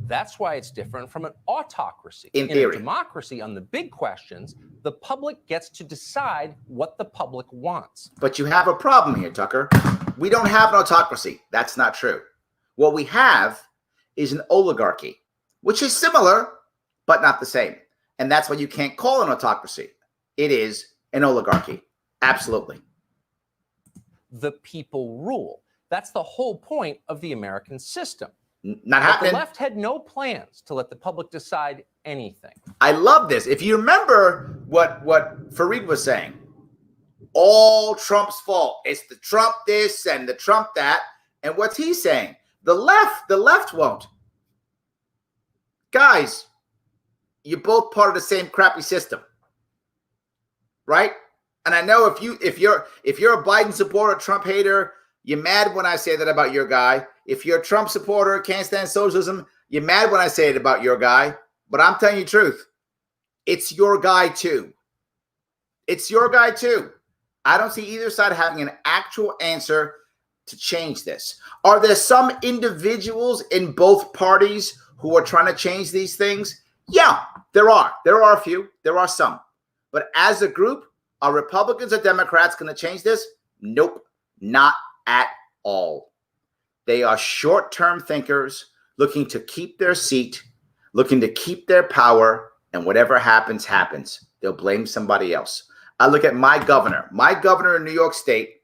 S3: That's why it's different from an autocracy.
S1: In theory.
S3: a democracy, on the big questions, the public gets to decide what the public wants.
S1: But you have a problem here, Tucker. We don't have an autocracy. That's not true. What we have is an oligarchy, which is similar, but not the same. And that's why you can't call it an autocracy. It is an oligarchy. Absolutely.
S3: The people rule. That's the whole point of the American system.
S1: Not
S3: But
S1: happening.
S3: the left had no plans to let the public decide anything.
S1: I love this. If you remember what Fareed was saying, all Trump's fault. It's the Trump this and the Trump that. And what's he saying? The left won't. Guys, you're both part of the same crappy system. Right? And I know if you're a Biden supporter, Trump hater, you're mad when I say that about your guy. If you're a Trump supporter, can't stand socialism, you're mad when I say it about your guy. But I'm telling you the truth. It's your guy too. It's your guy too. I don't see either side having an actual answer to change this. Are there some individuals in both parties who are trying to change these things? Yeah, there are. There are a few. There are some. But as a group, are Republicans or Democrats going to change this? Nope, not at all. They are short-term thinkers looking to keep their seat, looking to keep their power, and whatever happens, happens. They'll blame somebody else. I look at my governor. My governor in New York State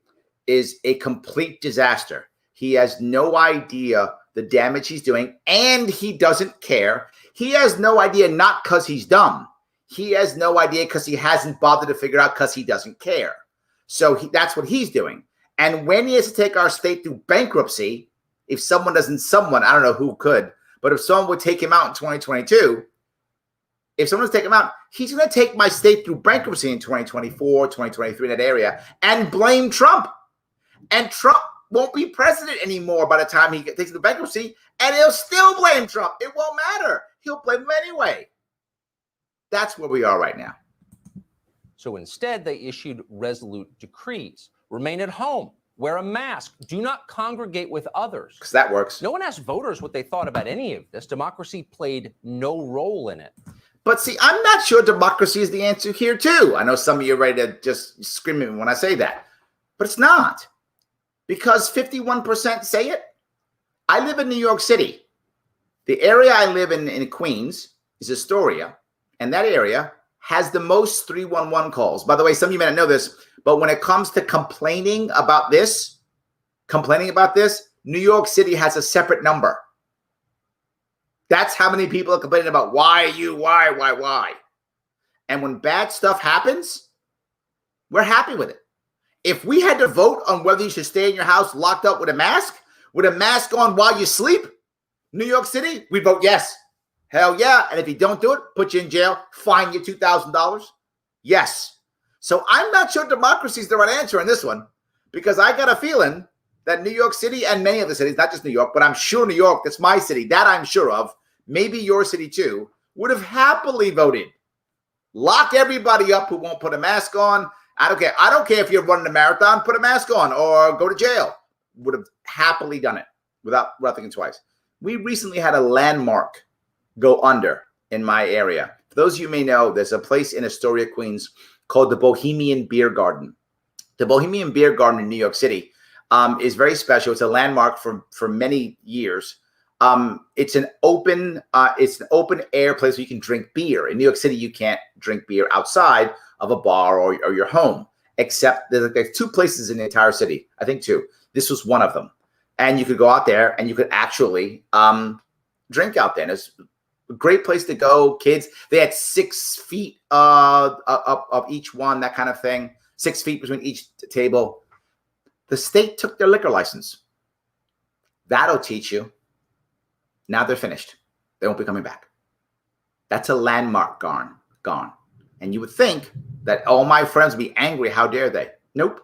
S1: is a complete disaster. He has no idea the damage he's doing, and he doesn't care. He has no idea, not because he's dumb. He has no idea because he hasn't bothered to figure out because he doesn't care. So that's what he's doing. And when he has to take our state through bankruptcy, if someone, I don't know who could, but if someone would take him out in 2022, if someone's taking him out, he's going to take my state through bankruptcy in 2024, 2023, in that area, and blame Trump. And Trump won't be president anymore by the time he takes the bankruptcy, and he'll still blame Trump. It won't matter. He'll blame him anyway. That's where we are right now.
S3: So instead, they issued resolute decrees. Remain at home. Wear a mask. Do not congregate with others.
S1: Because that works.
S3: No one asked voters what they thought about any of this. Democracy played no role in it.
S1: But see, I'm not sure democracy is the answer here, too. I know some of you are ready to just scream at me when I say that. But it's not. Because 51% say it. I live in New York City. The area I live in Queens is Astoria. And that area has the most 311 calls. By the way, some of you may not know this, but when it comes to complaining about this, New York City has a separate number. That's how many people are complaining about why. And when bad stuff happens, we're happy with it. If we had to vote on whether you should stay in your house locked up with a mask on while you sleep, New York City, we vote yes. Hell yeah. And if you don't do it, put you in jail, fine you $2,000. Yes. So I'm not sure democracy is the right answer in this one, because I got a feeling that New York City and many of the cities, not just New York, but I'm sure New York, that's my city, that I'm sure of, maybe your city too, would have happily voted. Lock everybody up who won't put a mask on. I don't care. I don't care if you're running a marathon, put a mask on or go to jail. Would have happily done it without thinking twice. We recently had a landmark go under in my area. For those of you may know, there's a place in Astoria, Queens called the Bohemian Beer Garden. The Bohemian Beer Garden in New York City is very special. It's a landmark for many years. It's an open air place where you can drink beer. In New York City, you can't drink beer outside of a bar or your home, except there's 2 places in the entire city. I think 2. This was one of them. And you could go out there and you could actually drink out there. And it's a great place to go. Kids, they had 6 feet of each one, that kind of thing. 6 feet between each table. The state took their liquor license. That'll teach you. Now they're finished. They won't be coming back. That's a landmark gone. And you would think that all my friends would be angry. How dare they? Nope.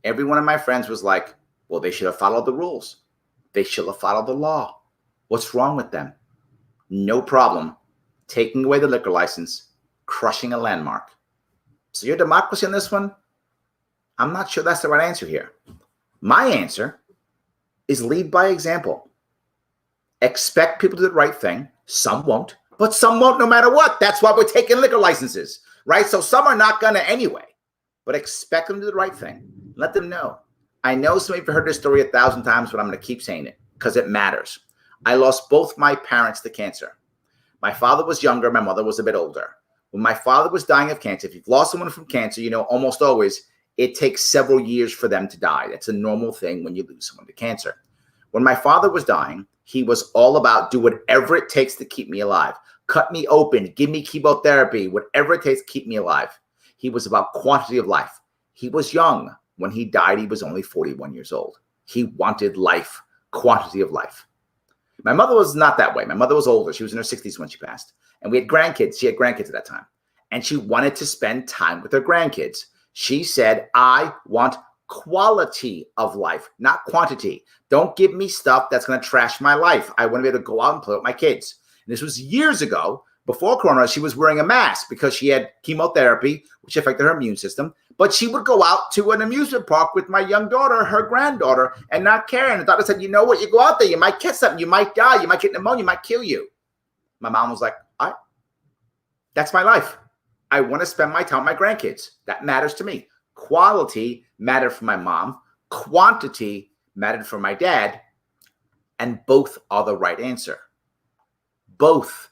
S1: Every one of my friends was like, well, they should have followed the rules. They should have followed the law. What's wrong with them? No problem. Taking away the liquor license, crushing a landmark. So your democracy on this one, I'm not sure that's the right answer here. My answer is lead by example. Expect people to do the right thing. Some won't, but some won't no matter what. That's why we're taking liquor licenses, right? So some are not going to anyway, but expect them to do the right thing. Let them know. I know some of you have heard this story 1,000 times, but I'm going to keep saying it because it matters. I lost both my parents to cancer. My father was younger. My mother was a bit older. When my father was dying of cancer, if you've lost someone from cancer, you know almost always it takes several years for them to die. That's a normal thing when you lose someone to cancer. When my father was dying, he was all about do whatever it takes to keep me alive. Cut me open, give me chemotherapy, whatever it takes to keep me alive. He was about quantity of life. He was young. When he died, he was only 41 years old. He wanted life, quantity of life. My mother was not that way. My mother was older. She was in her 60s when she passed. And we had grandkids. She had grandkids at that time. And she wanted to spend time with her grandkids. She said, I want quality of life, not quantity. Don't give me stuff that's going to trash my life. I want to be able to go out and play with my kids. And this was years ago. Before Corona, she was wearing a mask because she had chemotherapy, which affected her immune system. But she would go out to an amusement park with my young daughter, her granddaughter, and not care. And the doctor said, you know what? You go out there, you might catch something. You might die. You might get pneumonia. You might kill you. My mom was like, all right, that's my life. I want to spend my time with my grandkids. That matters to me. Quality mattered for my mom. Quantity mattered for my dad. And both are the right answer. Both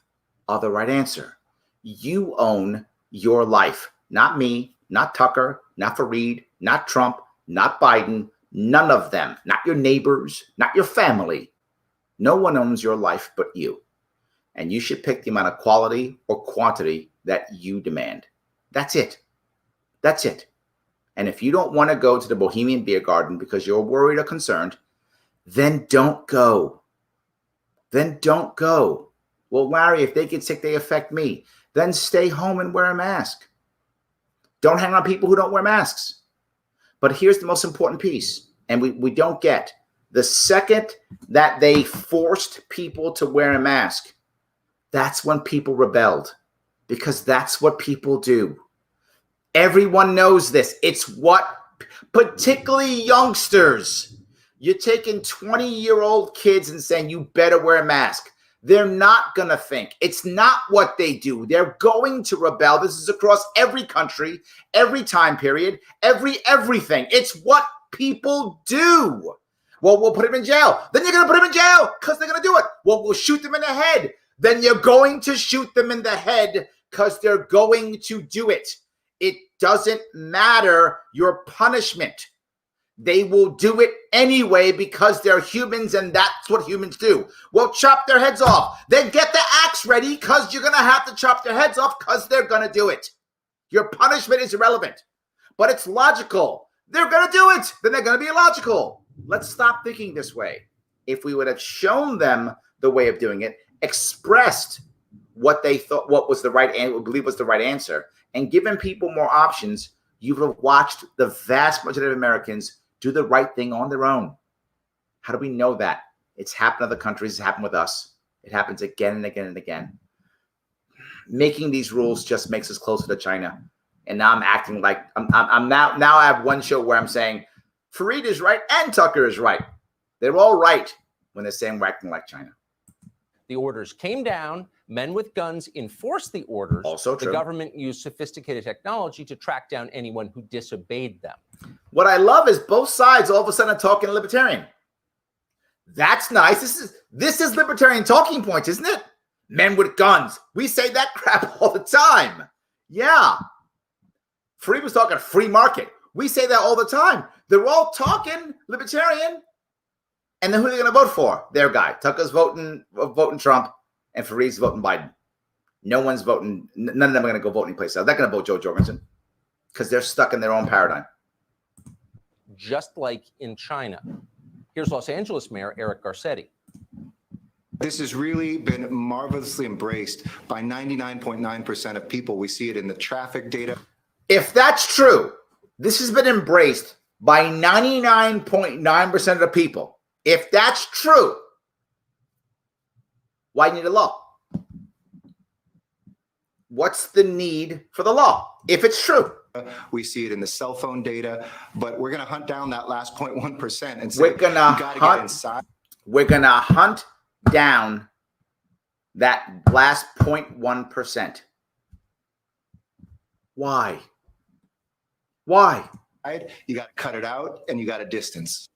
S1: are the right answer. You own your life. Not me, not Tucker, not Fareed, not Trump, not Biden, none of them. Not your neighbors, not your family. No one owns your life but you. And you should pick the amount of quality or quantity that you demand. That's it. That's it. And if you don't want to go to the Bohemian Beer Garden because you're worried or concerned, then don't go. Then don't go. Well, Larry, if they get sick, they affect me. Then stay home and wear a mask. Don't hang around people who don't wear masks. But here's the most important piece, and we don't get. The second that they forced people to wear a mask, that's when people rebelled, because that's what people do. Everyone knows this. It's what, particularly youngsters, you're taking 20-year-old kids and saying, you better wear a mask. They're not going to think. It's not what they do. They're going to rebel. This is across every country, every time period, everything. It's what people do. Well, we'll put them in jail. Then you're going to put them in jail because they're going to do it. Well, we'll shoot them in the head. Then you're going to shoot them in the head because they're going to do it. It doesn't matter your punishment. They will do it anyway because they're humans and that's what humans do. Well, chop their heads off. Then get the axe ready because you're going to have to chop their heads off because they're going to do it. Your punishment is irrelevant, but it's logical. They're going to do it. Then they're going to be illogical. Let's stop thinking this way. If we would have shown them the way of doing it, expressed what they thought, what was the right answer, believe was the right answer, and given people more options, you would have watched the vast majority of Americans do the right thing on their own. How do we know that? It's happened in other countries. It's happened with us. It happens again and again and again. Making these rules just makes us closer to China. And now I'm acting like I'm now I have one show where I'm saying Fareed is right and Tucker is right. They're all right when they're saying we're acting like China.
S3: The orders came down. Men with guns enforced the orders.
S1: Also true.
S3: The government used sophisticated technology to track down anyone who disobeyed them.
S1: What I love is both sides all of a sudden are talking libertarian. That's nice. This is libertarian talking points, isn't it? Men with guns. We say that crap all the time. Yeah. Free was talking free market. We say that all the time. They're all talking libertarian. And then who are they going to vote for? Their guy. Tucker's voting Trump, and Fareed's voting Biden. No one's voting. None of them are going to go vote anyplace else. They're going to vote Joe Jorgensen because they're stuck in their own paradigm.
S3: Just like in China. Here's Los Angeles Mayor Eric Garcetti.
S6: This has really been marvelously embraced by 99.9% of people. We see it in the traffic data.
S1: If that's true, this has been embraced by 99.9% of the people. If that's true, why need a law? What's the need for the law if it's true?
S6: We see it in the cell phone data, but we're going to hunt down that last 0.1% and say,
S1: We're gonna
S6: get inside.
S1: We're going to hunt down that last 0.1%. Why? Why?
S6: You got to cut it out and you got to distance.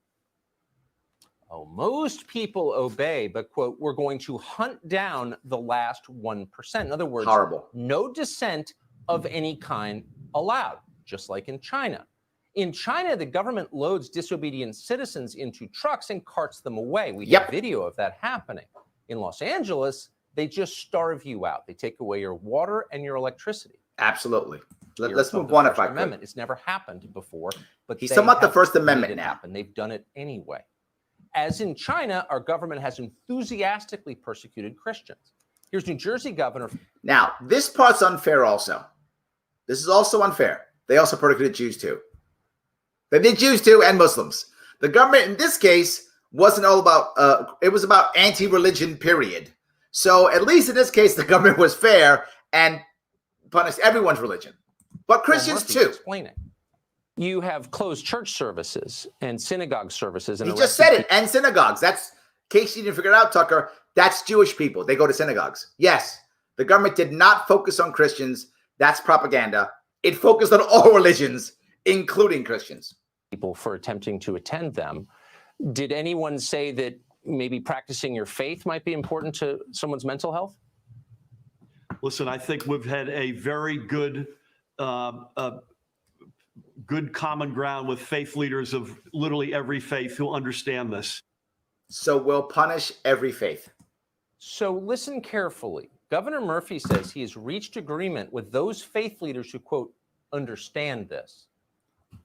S3: Oh, most people obey, but, quote, we're going to hunt down the last 1%. In other words,
S1: Horrible.
S3: No dissent of any kind allowed, just like in China. In China, the government loads disobedient citizens into trucks and carts them away. We have video of that happening. In Los Angeles, they just starve you out. They take away your water and your electricity.
S1: Absolutely. Let's move on if I could.
S3: It's never happened before, but
S1: he's talking about the First Amendment now.
S3: Happen. They've done it anyway. As in China, our government has enthusiastically persecuted Christians. Here's New Jersey Governor.
S1: Now, this part's unfair also. This is also unfair. They also persecuted Jews too. They did Jews too and Muslims. The government in this case wasn't all about, it was about anti-religion, period. So at least in this case, the government was fair and punished everyone's religion. But Christians too.
S3: Explaining. You have closed church services and synagogue services. And
S1: he just said it, and synagogues. That's, in case you didn't figure it out, Tucker, that's Jewish people. They go to synagogues. Yes, the government did not focus on Christians. That's propaganda. It focused on all religions, including Christians.
S3: People for attempting to attend them. Did anyone say that maybe practicing your faith might be important to someone's mental health?
S7: Listen, I think we've had a very good good common ground with faith leaders of literally every faith who understand this.
S1: So we'll punish every faith.
S3: So listen carefully. Governor Murphy says he has reached agreement with those faith leaders who, quote, understand this.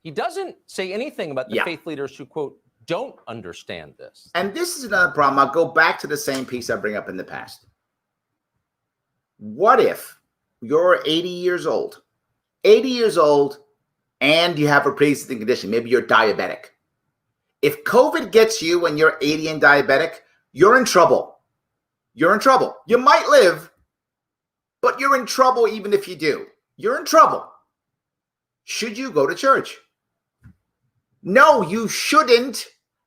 S3: He doesn't say anything about the faith leaders who, quote, don't understand this.
S1: And this is another problem. I'll go back to the same piece I bring up in the past. What if you're 80 years old, and you have a pre-existing condition? Maybe you're diabetic. If COVID gets you when you're 80 and diabetic, you're in trouble. You're in trouble. You might live, but you're in trouble even if you do. You're in trouble. Should you go to church? No, you shouldn't.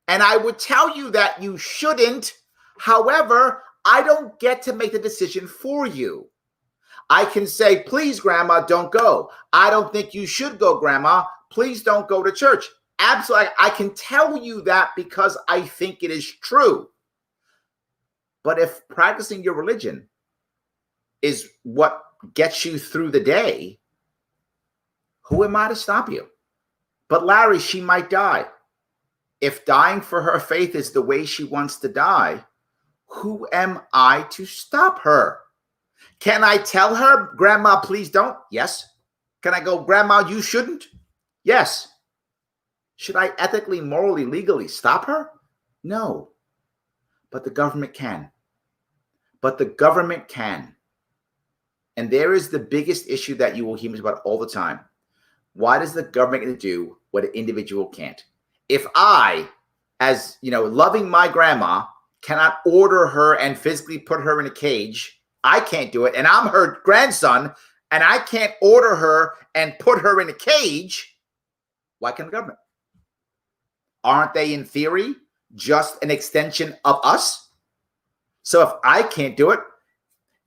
S1: And I would tell you that you shouldn't. However, I don't get to make the decision for you. I can say, please, Grandma, don't go. I don't think you should go, Grandma. Please don't go to church. Absolutely. I can tell you that because I think it is true. But if practicing your religion is what gets you through the day, who am I to stop you? But Larry, she might die. If dying for her faith is the way she wants to die, who am I to stop her? Can I tell her, Grandma, please don't? Yes. Can I go, Grandma, you shouldn't? Yes. Should I ethically, morally, legally stop her? No. But the government can. But the government can. And there is the biggest issue that you will hear me about all the time. Why does the government do what an individual can't? If I, as loving my grandma, cannot order her and physically put her in a cage, I can't do it. And I'm her grandson, and I can't order her and put her in a cage. Why can the government? Aren't they, in theory, just an extension of us? So if I can't do it,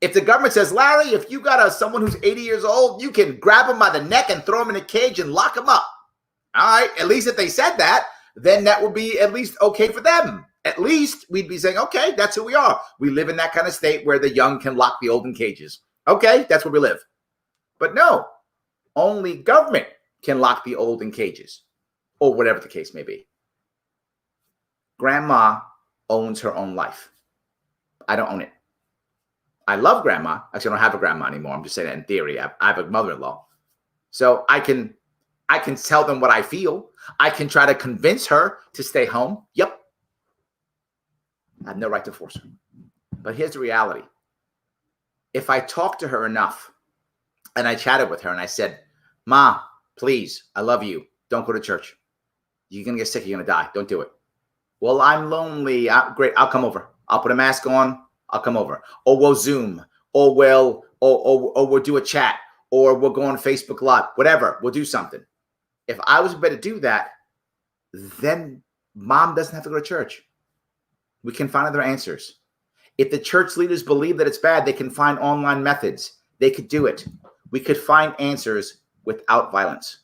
S1: if the government says, Larry, if you got someone who's 80 years old, you can grab him by the neck and throw him in a cage and lock him up. All right, at least if they said that, then that would be at least okay for them. At least we'd be saying, okay, that's who we are. We live in that kind of state where the young can lock the old in cages. Okay, that's where we live. But no, only government can lock the old in cages, or whatever the case may be. Grandma owns her own life. I don't own it. I love grandma. Actually, I don't have a grandma anymore. I'm just saying that in theory. I have a mother-in-law. So I can tell them what I feel. I can try to convince her to stay home. Yep. I have no right to force her. But here's the reality. If I talk to her enough and I chatted with her and I said, Ma, please, I love you. Don't go to church. You're going to get sick. You're going to die. Don't do it. Well, I'm lonely. Great. I'll come over. I'll put a mask on. I'll come over. Or we'll Zoom. Or we'll do a chat. Or we'll go on Facebook Live. Whatever. We'll do something. If I was able to do that, then mom doesn't have to go to church. We can find other answers. If the church leaders believe that it's bad, they can find online methods. They could do it. We could find answers without violence.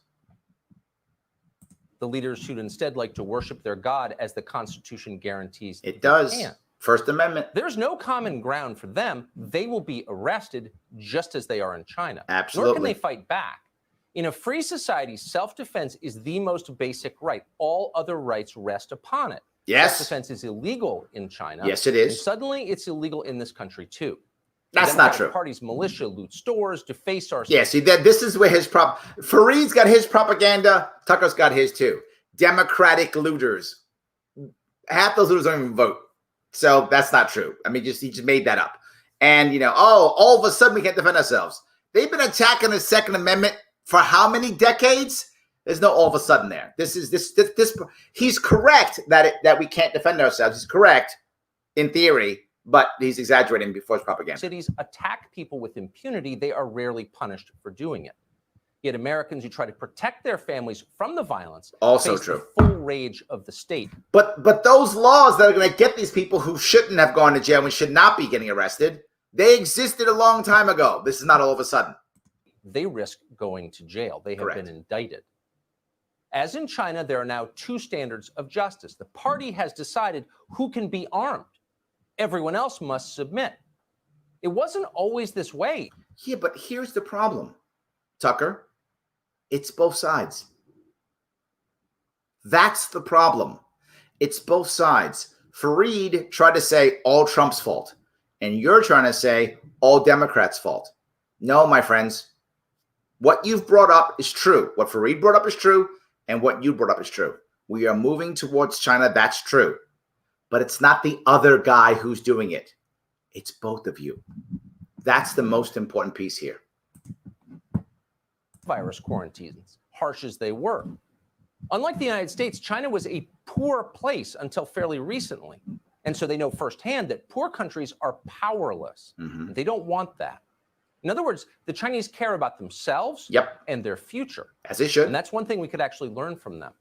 S3: The leaders should instead like to worship their God, as the Constitution guarantees.
S1: It does. First Amendment.
S3: There's no common ground for them. They will be arrested just as they are in China.
S1: Absolutely.
S3: Nor can they fight back. In a free society, self-defense is the most basic right. All other rights rest upon it.
S1: Yes.
S3: Self-defense is illegal in China.
S1: Yes, it is.
S3: And suddenly, it's illegal in this country, too.
S1: That's not true.
S3: The party's militia loot stores, deface our...
S1: Yeah, see, this is where his Fareed's got his propaganda. Tucker's got his, too. Democratic looters. Half those looters don't even vote. So that's not true. I mean, he just made that up. And, all of a sudden we can't defend ourselves. They've been attacking the Second Amendment for how many decades? There's no all of a sudden there. He's correct that we can't defend ourselves. He's correct in theory, but he's exaggerating before his propaganda.
S3: Cities attack people with impunity. They are rarely punished for doing it. Yet Americans who try to protect their families from the violence
S1: also
S3: face
S1: true.
S3: The full rage of the state.
S1: But those laws that are going to get these people who shouldn't have gone to jail and should not be getting arrested, they existed a long time ago. This is not all of a sudden.
S3: They risk going to jail. They have
S1: Correct.
S3: been indicted. As in China, there are now two standards of justice. The party has decided who can be armed. Everyone else must submit. It wasn't always this way.
S1: Yeah, but here's the problem, Tucker. It's both sides. That's the problem. It's both sides. Fareed tried to say all Trump's fault, and you're trying to say all Democrats' fault. No, my friends. What you've brought up is true. What Fareed brought up is true, and what you brought up is true. We are moving towards China. That's true. But it's not the other guy who's doing it. It's both of you. That's the most important piece here.
S3: Virus quarantines, harsh as they were. Unlike the United States, China was a poor place until fairly recently. And so they know firsthand that poor countries are powerless.
S1: Mm-hmm.
S3: They don't want that. In other words, the Chinese care about themselves and their future.
S1: As they should.
S3: And that's one thing we could actually learn from them,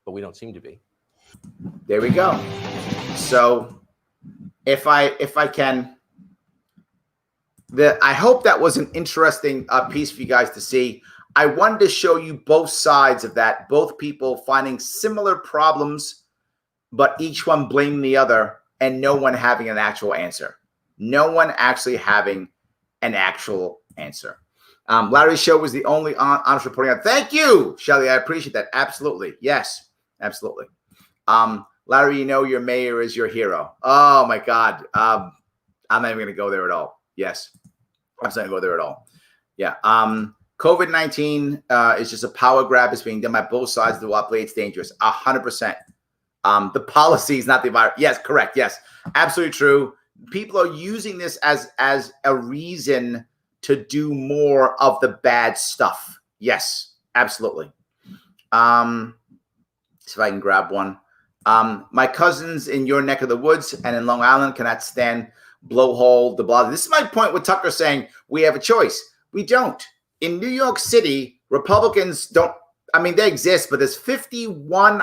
S3: but we don't seem to be.
S1: There we go. So if I can, I hope that was an interesting piece for you guys to see. I wanted to show you both sides of that, both people finding similar problems, but each one blaming the other and no one having an actual answer. No one actually having an actual answer. Larry's show was the only honest reporting on. Thank you, Shelly. I appreciate that. Absolutely. Yes, absolutely. Larry, your mayor is your hero. Oh, my God. I'm not even going to go there at all. Yes, I'm not going to go there at all. Yeah. COVID-19 is just a power grab. It's being done by both sides of the wall. It's dangerous. 100%. The policy is not the virus. Yes, correct. Yes, absolutely true. People are using this as a reason to do more of the bad stuff. Yes, absolutely. See if I can grab one. My cousins in your neck of the woods and in Long Island cannot stand blowhole, the blah. This is my point with Tucker saying we have a choice. We don't. In New York City, Republicans don't, I mean, they exist, but there's 51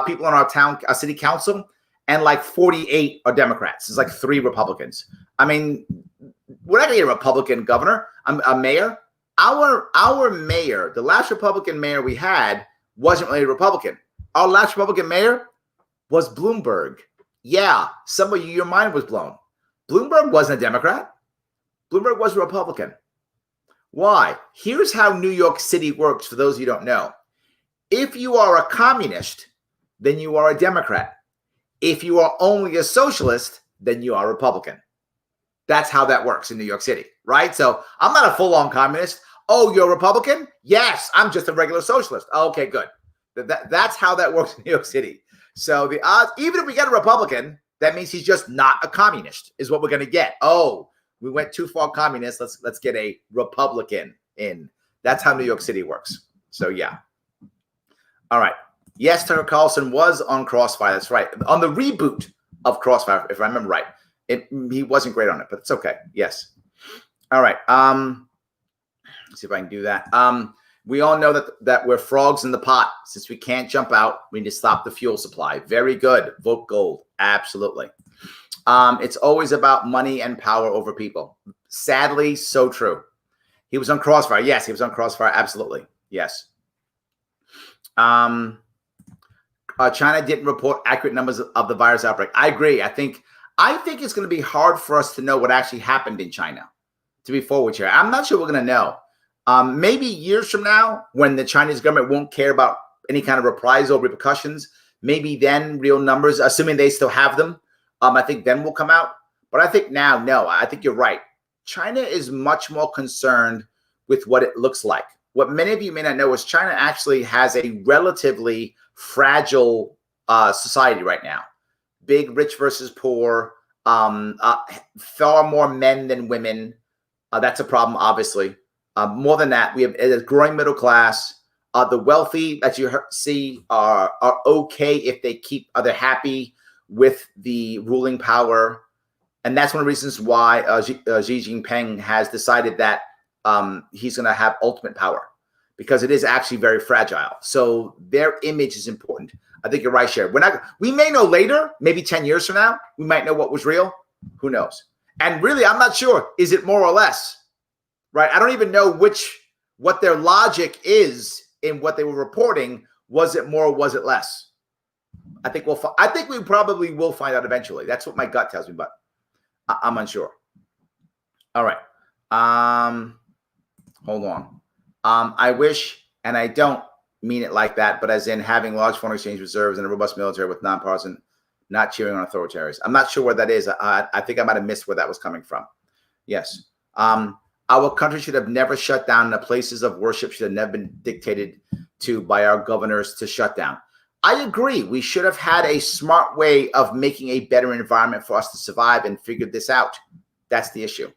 S1: people on our city council, and like 48 are Democrats. It's like 3 Republicans. I mean, we're not going to get a Republican governor, a mayor. Our mayor, the last Republican mayor we had, wasn't really a Republican. Our last Republican mayor was Bloomberg. Yeah, some of you, your mind was blown. Bloomberg wasn't a Democrat. Bloomberg was a Republican. Why? Here's how New York City works, for those of you who don't know. If you are a communist, then you are a Democrat. If you are only a socialist, then you are a Republican. That's how that works in New York City, right? So I'm not a full-on communist. Oh, you're a Republican? Yes, I'm just a regular socialist. Okay, good. That's how that works in New York City. So the odds, even if we get a Republican, that means he's just not a communist, is what we're going to get. Oh, we went too far communist. Let's get a Republican in. That's how New York City works. So yeah. All right. Yes, Tucker Carlson was on Crossfire. That's right. On the reboot of Crossfire, if I remember right. He wasn't great on it, but it's okay. Yes. All right. Let's see if I can do that. We all know that we're frogs in the pot. Since we can't jump out, we need to stop the fuel supply. Very good. Vote gold. Absolutely. It's always about money and power over people. Sadly, so true. He was on Crossfire. Yes, he was on Crossfire. Absolutely. Yes. China didn't report accurate numbers of the virus outbreak. I agree. I think it's going to be hard for us to know what actually happened in China, to be forward here. I'm not sure we're going to know. Maybe years from now, when the Chinese government won't care about any kind of reprisal repercussions, maybe then real numbers, assuming they still have them, I think then will come out. But I think now, no, I think you're right. China is much more concerned with what it looks like. What many of you may not know is China actually has a relatively fragile society right now. Big rich versus poor, far more men than women. That's a problem, obviously. More than that, we have a growing middle class. The wealthy, as you see, are okay if they're happy with the ruling power. And that's one of the reasons why Xi Jinping has decided that he's going to have ultimate power, because it is actually very fragile. So their image is important. I think you're right, Sher. We may know later, maybe 10 years from now, we might know what was real. Who knows? And really, I'm not sure. Is it more or less? Right? I don't even know what their logic is in what they were reporting. Was it more or was it less? I think we probably will find out eventually. That's what my gut tells me, but I'm unsure. All right. Hold on. I wish, and I don't mean it like that, but as in having large foreign exchange reserves and a robust military with nonpartisan, not cheering on authoritarians. I'm not sure where that is. I think I might have missed where that was coming from. Yes. Our country should have never shut down. The places of worship should have never been dictated to by our governors to shut down. I agree. We should have had a smart way of making a better environment for us to survive and figured this out. That's the issue.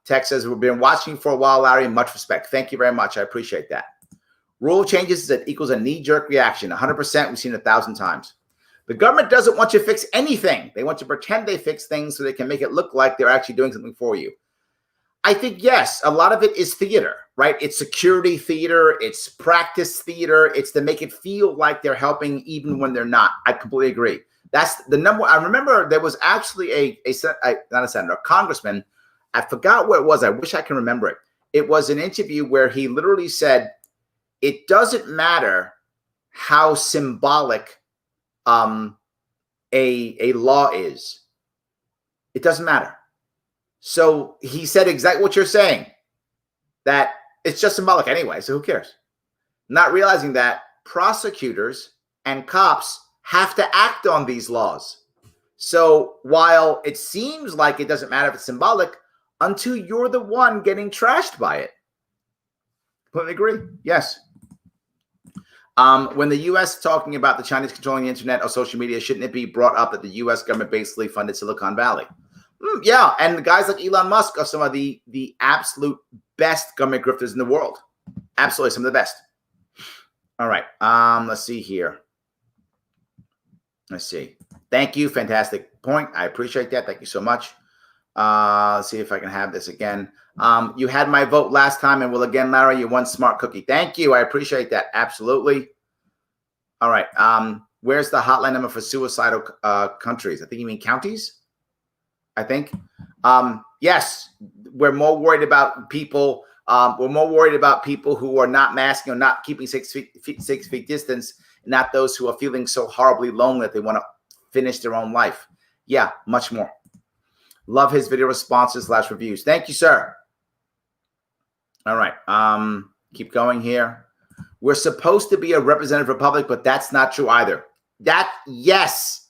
S1: Tech says, we've been watching for a while, Larry. Much respect. Thank you very much. I appreciate that. Rule changes that equals a knee-jerk reaction. 100%. We've seen it 1,000 times. The government doesn't want you to fix anything. They want you to pretend they fix things so they can make it look like they're actually doing something for you. I think, yes, a lot of it is theater, right? It's security theater. It's practice theater. It's to make it feel like they're helping even when they're not. I completely agree. That's the number. I remember there was actually not a senator, a congressman. I forgot what it was. I wish I can remember it. It was an interview where he literally said, it doesn't matter how symbolic a law is. It doesn't matter. So he said exactly what you're saying, that it's just symbolic anyway, so who cares? Not realizing that prosecutors and cops have to act on these laws. So while it seems like it doesn't matter if it's symbolic, until you're the one getting trashed by it. Completely agree. Yes. When the U.S. talking about the Chinese controlling the internet or social media, shouldn't it be brought up that the U.S. government basically funded Silicon Valley? Yeah, and the guys like Elon Musk are some of the absolute best government grifters in the world. Absolutely, some of the best. All right, let's see here. Let's see. Thank you. Fantastic point. I appreciate that. Thank you so much. Let's see if I can have this again. You had my vote last time and will again, Larry. You won smart cookie. Thank you. I appreciate that. Absolutely. All right. Where's the hotline number for suicidal countries? I think you mean counties. I think. Yes, we're more worried about people. We're more worried about people who are not masking or not keeping 6 feet distance, not those who are feeling so horribly lonely that they want to finish their own life. Yeah, much more. Love his video responses / reviews. Thank you, sir. All right. Keep going here. We're supposed to be a representative republic, but that's not true either. Yes,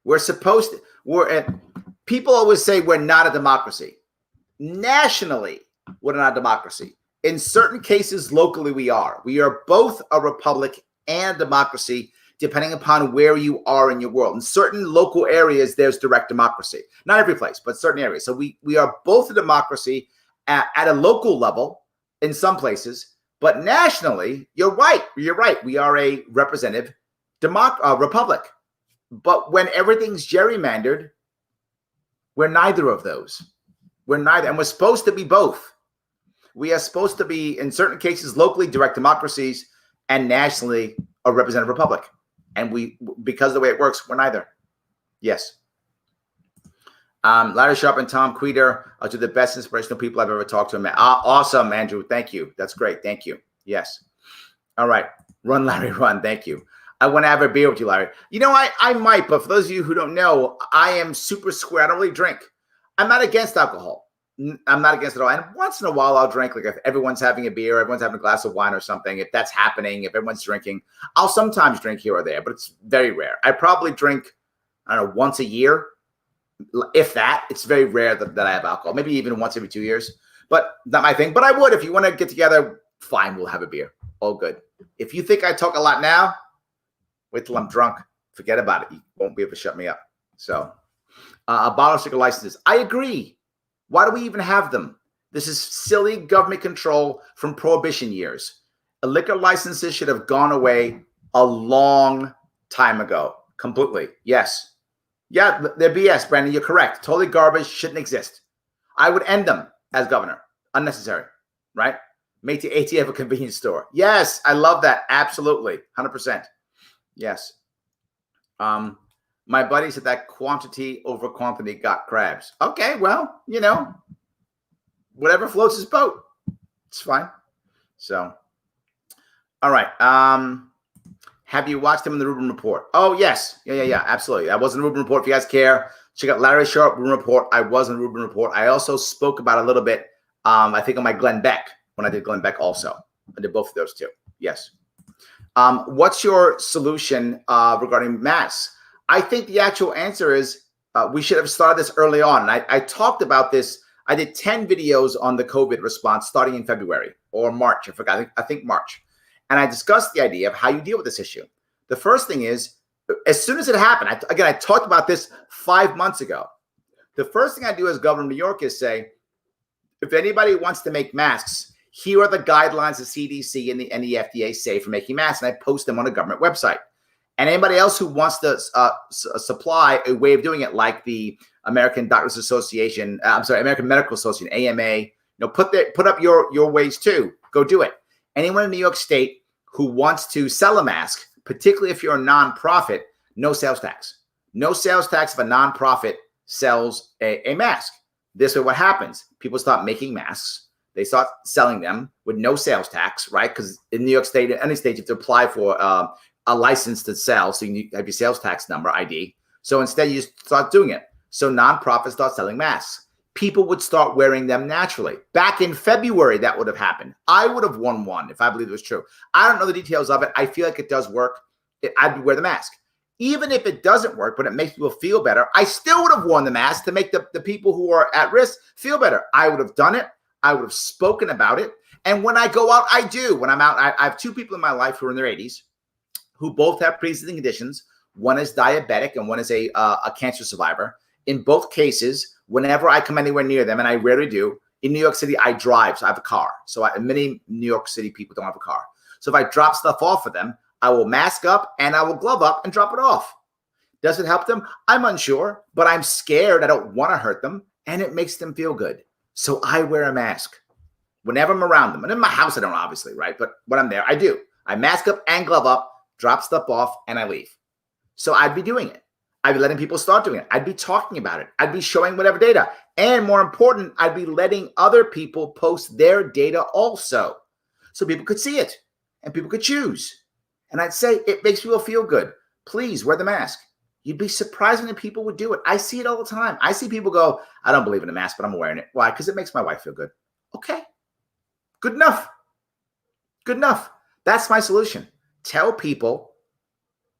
S1: we're supposed to. People always say we're not a democracy. Nationally, we're not a democracy. In certain cases, locally, we are. We are both a republic and a democracy, depending upon where you are in your world. In certain local areas, there's direct democracy. Not every place, but certain areas. So we are both a democracy at a local level in some places, but nationally, you're right. You're right. We are a representative republic. But when everything's gerrymandered, we're neither of those. We're neither, and we're supposed to be both. We are supposed to be, in certain cases, locally direct democracies and nationally a representative republic. And because of the way it works, we're neither. Yes. Larry Sharpe and Tom Queter are two of the best inspirational people I've ever talked to. Awesome, Andrew. Thank you. That's great. Thank you. Yes. All right. Run, Larry, run. Thank you. I want to have a beer with you, Larry. You know, I might, but for those of you who don't know, I am super square. I don't really drink. I'm not against alcohol. I'm not against it all. And once in a while, I'll drink. Like if everyone's having a beer, everyone's having a glass of wine or something. If that's happening, if everyone's drinking, I'll sometimes drink here or there, but it's very rare. I probably drink, I don't know, once a year. If that, it's very rare that I have alcohol. Maybe even once every 2 years, but not my thing. But I would, if you want to get together, fine, we'll have a beer. All good. If you think I talk a lot now, wait till I'm drunk. Forget about it. You won't be able to shut me up. So, bottle sticker licenses. I agree. Why do we even have them? This is silly government control from prohibition years. Liquor licenses should have gone away a long time ago. Completely. Yes. Yeah, they're BS, Brandon. You're correct. Totally garbage. Shouldn't exist. I would end them as governor. Unnecessary. Right? Make the ATF a convenience store. Yes, I love that. Absolutely. 100%. Yes. My buddy said that quantity over quantity got crabs. Okay, well, you know, whatever floats his boat. It's fine. So, all right. Have you watched him in the Rubin Report? Oh, yes. Yeah. Absolutely. I was in the Rubin Report. If you guys care, check out Larry Sharpe Rubin Report. I was in the Rubin Report. I also spoke about a little bit, I think on my Glenn Beck, when I did Glenn Beck also. I did both of those too. Yes. What's your solution regarding masks? I think the actual answer is we should have started this early on. And I talked about this. I did 10 videos on the COVID response starting in February or March. I forgot. I think March. And I discussed the idea of how you deal with this issue. The first thing is, as soon as it happened, I talked about this 5 months ago. The first thing I do as governor of New York is say, if anybody wants to make masks, here are the guidelines the CDC and the FDA say for making masks. And I post them on a government website. And anybody else who wants to supply a way of doing it, like the American Doctors Association, American Medical Association, AMA, put up your ways too. Go do it. Anyone in New York State who wants to sell a mask, particularly if you're a nonprofit, no sales tax. No sales tax if a nonprofit sells a mask. This way, what happens? People start making masks. They start selling them with no sales tax, right? Because in New York State, any state, you have to apply for a license to sell. So you have your sales tax number, ID. So instead, you just start doing it. So nonprofits start selling masks. People would start wearing them naturally. Back in February, that would have happened. I would have won one if I believe it was true. I don't know the details of it. I feel like it does work. I'd wear the mask. Even if it doesn't work, but it makes people feel better, I still would have worn the mask to make the people who are at risk feel better. I would have done it. I would have spoken about it. And when I go out, I do. When I'm out, I have two people in my life who are in their 80s who both have pre-existing conditions. One is diabetic and one is a cancer survivor. In both cases, whenever I come anywhere near them, and I rarely do, in New York City, I drive, so I have a car. So many New York City people don't have a car. So if I drop stuff off for them, I will mask up and I will glove up and drop it off. Does it help them? I'm unsure, but I'm scared. I don't want to hurt them, and it makes them feel good. So I wear a mask whenever I'm around them. And in my house, I don't, obviously, right? But when I'm there, I do. I mask up and glove up, drop stuff off, and I leave. So I'd be doing it. I'd be letting people start doing it. I'd be talking about it. I'd be showing whatever data. And more important, I'd be letting other people post their data also, so people could see it and people could choose. And I'd say, it makes people feel good. Please wear the mask. You'd be surprised when people would do it. I see it all the time. I see people go, I don't believe in a mask, but I'm wearing it. Why? Because it makes my wife feel good. Okay. Good enough. Good enough. That's my solution. Tell people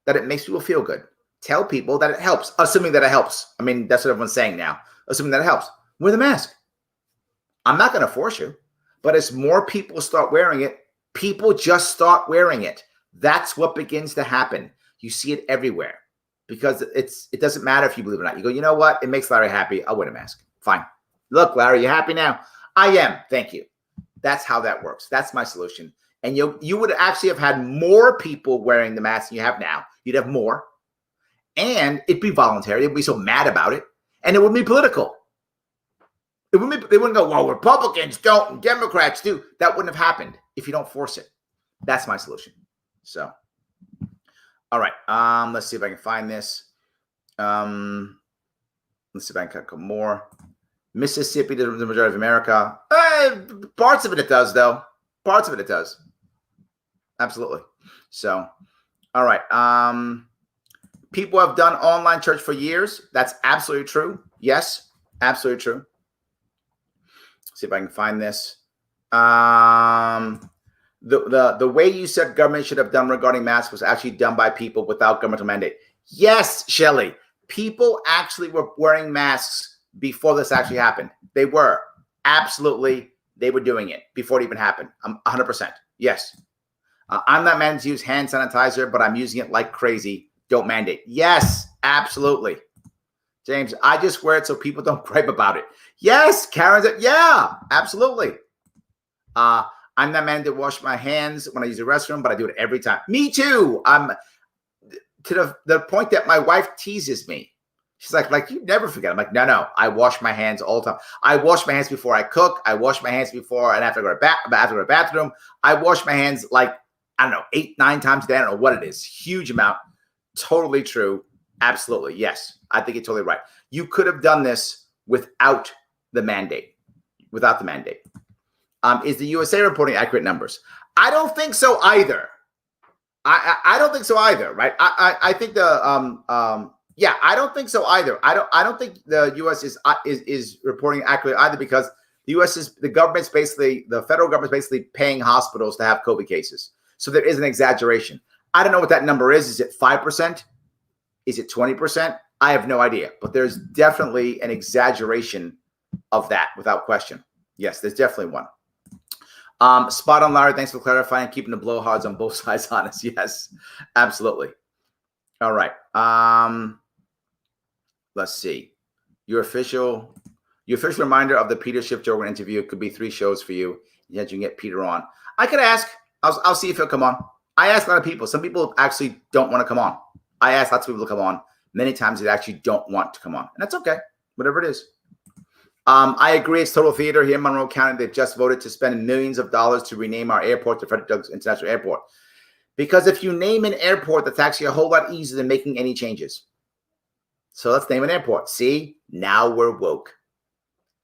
S1: that it makes people feel good. Tell people that it helps, assuming that it helps. I mean, that's what everyone's saying now. Assuming that it helps. Wear the mask. I'm not going to force you, but as more people start wearing it, people just start wearing it. That's what begins to happen. You see it everywhere. Because it doesn't matter if you believe it or not. You go, you know what? It makes Larry happy. I'll wear a mask. Fine. Look, Larry, you happy now? I am. Thank you. That's how that works. That's my solution. And you would actually have had more people wearing the mask than you have now. You'd have more. And it'd be voluntary. They'd be so mad about it. And it wouldn't be political. They wouldn't go, well, Republicans don't and Democrats do. That wouldn't have happened if you don't force it. That's my solution. So. All right. Let's see if I can find this. Let's see if I can cut a couple more. Mississippi, the majority of America. Parts of it does, though. Parts of it does. Absolutely. So, all right. People have done online church for years. That's absolutely true. Yes, absolutely true. Let's see if I can find this. The way you said government should have done regarding masks was actually done by people without governmental mandate. Yes, Shelley. People actually were wearing masks before this actually happened. They were. Absolutely. They were doing it before it even happened. 100%. Yes. I'm not mandated to use hand sanitizer, but I'm using it like crazy. Don't mandate. Yes, absolutely. James, I just wear it so people don't gripe about it. Yes, Karen said, yeah, absolutely. I'm not mandated to wash my hands when I use the restroom, but I do it every time. Me too. I'm to the point that my wife teases me. She's like you never forget. I'm like, no. I wash my hands all the time. I wash my hands before I cook. I wash my hands before and after I go to the bathroom. I wash my hands like, I don't know, 8-9 times a day. I don't know what it is. Huge amount. Totally true. Absolutely. Yes. I think you're totally right. You could have done this without the mandate. Without the mandate. Is the USA reporting accurate numbers? I don't think so either. I don't think so either, right? I think I don't think so either. I don't think the US is reporting accurately either, because the US is the federal government's basically paying hospitals to have COVID cases. So there is an exaggeration. I don't know what that number is. Is it 5%? Is it 20%? I have no idea, but there's definitely an exaggeration of that without question. Yes, there's definitely one. Spot on, Larry. Thanks for clarifying, keeping the blowhards on both sides honest. Yes, absolutely. All right. Let's see. Your official reminder of the Peter Schiff Jorgen interview could be 3 shows for you. Yet you can get Peter on. I could ask. I'll see if he'll come on. I ask a lot of people. Some people actually don't want to come on. I ask lots of people to come on. Many times they actually don't want to come on, and that's okay. Whatever it is. I agree. It's total theater here in Monroe County. They've just voted to spend millions of dollars to rename our airport to Frederick Douglass International Airport. Because if you name an airport, that's actually a whole lot easier than making any changes. So let's name an airport. See, now we're woke.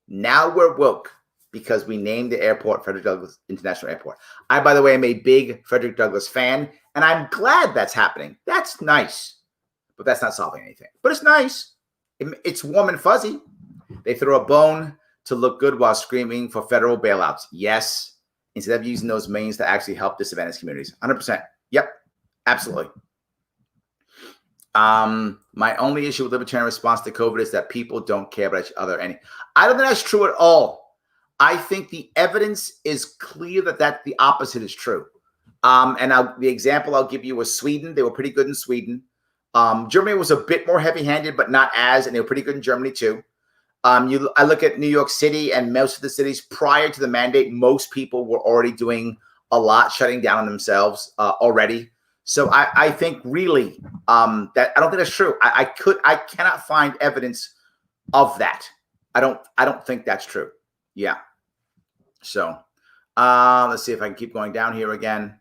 S1: Now we're woke because we named the airport Frederick Douglass International Airport. I, by the way, am a big Frederick Douglass fan, and I'm glad that's happening. That's nice, but that's not solving anything. But it's nice. It's warm and fuzzy. They throw a bone to look good while screaming for federal bailouts. Yes, instead of using those millions to actually help disadvantaged communities. 100%. Yep, absolutely. My only issue with libertarian response to COVID is that people don't care about each other. And I don't think that's true at all. I think the evidence is clear that the opposite is true. The example I'll give you was Sweden. They were pretty good in Sweden. Germany was a bit more heavy-handed, but not as, and they were pretty good in Germany too. I look at New York City and most of the cities prior to the mandate, most people were already doing a lot, shutting down on themselves already. So I think really that I don't think that's true. I cannot find evidence of that. I don't think that's true. Yeah. So let's see if I can keep going down here again.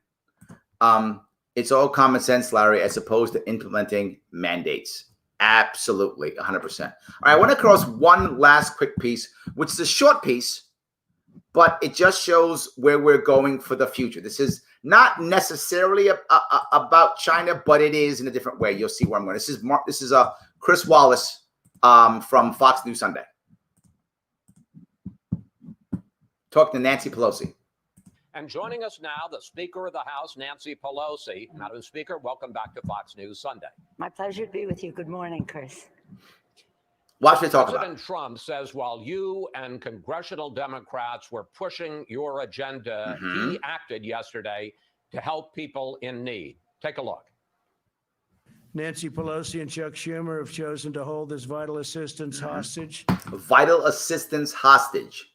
S1: It's all common sense, Larry, as opposed to implementing mandates. Absolutely, 100%. All right, I want to cross one last quick piece, which is a short piece, but it just shows where we're going for the future. This is not necessarily about China, but it is in a different way. You'll see where I'm going. This is Chris Wallace from Fox News Sunday. Talking to Nancy Pelosi.
S8: And joining us now, the Speaker of the House, Nancy Pelosi. Madam Speaker, welcome back to Fox News Sunday.
S9: My pleasure to be with you. Good morning, Chris.
S1: Watch me talk about it.
S8: President Trump says while you and congressional Democrats were pushing your agenda, he acted yesterday to help people in need. Take a look.
S10: Nancy Pelosi and Chuck Schumer have chosen to hold this vital assistance hostage.
S1: Vital assistance hostage.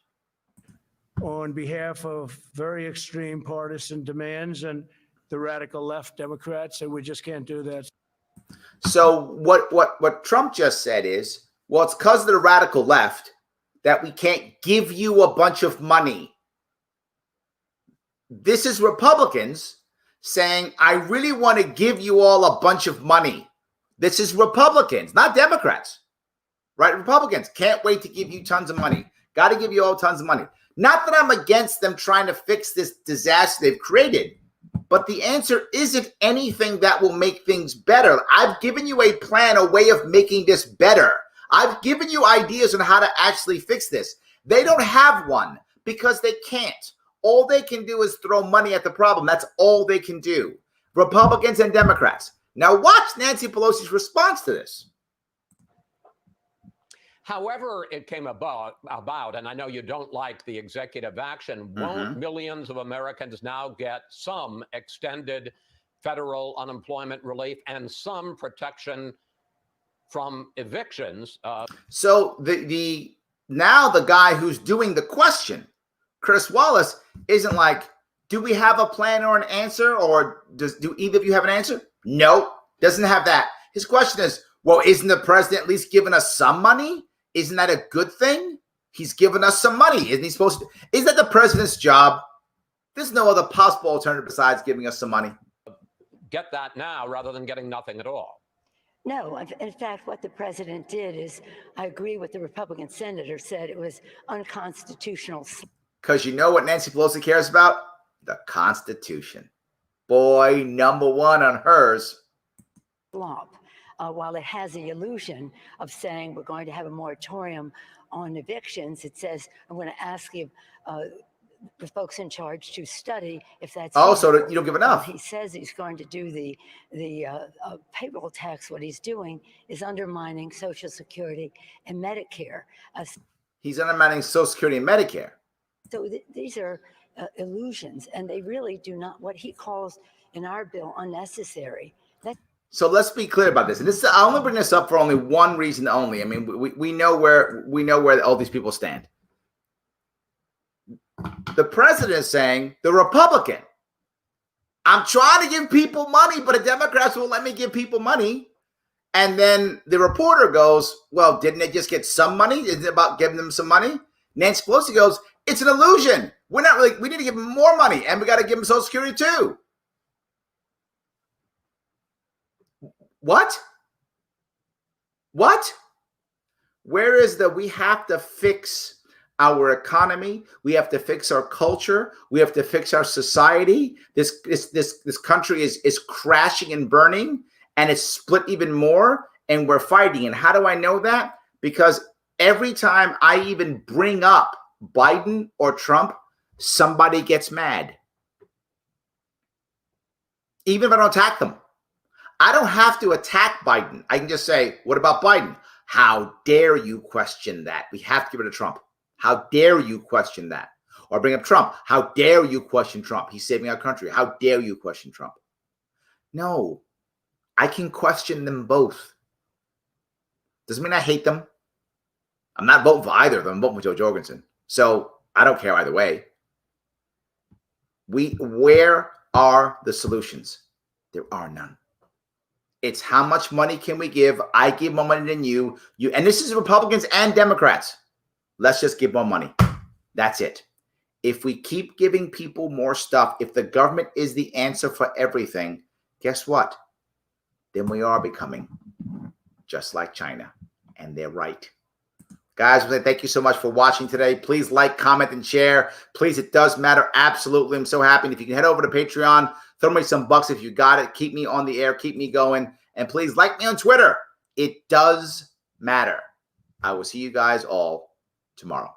S10: On behalf of very extreme partisan demands and the radical left Democrats, and we just can't do that.
S1: So what Trump just said is, well, it's because of the radical left that we can't give you a bunch of money. This is Republicans saying, I really want to give you all a bunch of money. This is Republicans, not Democrats, right? Republicans can't wait to give you tons of money. Got to give you all tons of money. Not that I'm against them trying to fix this disaster they've created, but the answer isn't anything that will make things better. I've given you a plan, a way of making this better. I've given you ideas on how to actually fix this. They don't have one because they can't. All they can do is throw money at the problem. That's all they can do. Republicans and Democrats. Now watch Nancy Pelosi's response to this.
S8: However it came about, and I know you don't like the executive action, won't millions of Americans now get some extended federal unemployment relief and some protection from evictions?
S1: So now the guy who's doing the question, Chris Wallace, isn't like, do we have a plan or an answer? Or do either of you have an answer? No, doesn't have that. His question is, well, isn't the president at least giving us some money? Isn't that a good thing? He's given us some money. Isn't he supposed to? Is that the president's job? There's no other possible alternative besides giving us some money.
S8: Get that now rather than getting nothing at all.
S9: No, in fact, what the president did is, I agree with the Republican senator said it was unconstitutional.
S1: Because you know what Nancy Pelosi cares about? The Constitution. Boy, number one on hers.
S9: Slop. While it has the illusion of saying we're going to have a moratorium on evictions, it says, I'm going to ask you, the folks in charge to study if that's.
S1: Oh, so you don't give enough.
S9: He says he's going to do the payroll tax. What he's doing is undermining Social Security and Medicare.
S1: He's undermining Social Security and Medicare.
S9: So these are illusions, and they really do not, what he calls in our bill, unnecessary.
S1: So let's be clear about this. And this, I only bring this up for only one reason only. I mean, we know where all these people stand. The president is saying, the Republican, I'm trying to give people money, but the Democrats won't let me give people money. And then the reporter goes, well, didn't they just get some money? Isn't it about giving them some money? Nancy Pelosi goes, it's an illusion. We need to give them more money, and we got to give them Social Security too. What? Where is we have to fix our economy. We have to fix our culture. We have to fix our society. This country is crashing and burning, and it's split even more, and we're fighting. And how do I know that? Because every time I even bring up Biden or Trump, somebody gets mad. Even if I don't attack them. I don't have to attack Biden. I can just say, what about Biden? How dare you question that? We have to give it to Trump. How dare you question that? Or bring up Trump. How dare you question Trump? He's saving our country. How dare you question Trump? No, I can question them both. Doesn't mean I hate them. I'm not voting for either of them. I'm voting for Joe Jorgensen. So I don't care either way. Where are the solutions? There are none. It's how much money can we give? I give more money than you. And this is Republicans and Democrats. Let's just give more money. That's it. If we keep giving people more stuff, if the government is the answer for everything, guess what? Then we are becoming just like China. And they're right. Guys, thank you so much for watching today. Please like, comment, and share. Please, it does matter. Absolutely. I'm so happy. And if you can head over to Patreon, throw me some bucks if you got it. Keep me on the air. Keep me going. And please like me on Twitter. It does matter. I will see you guys all tomorrow.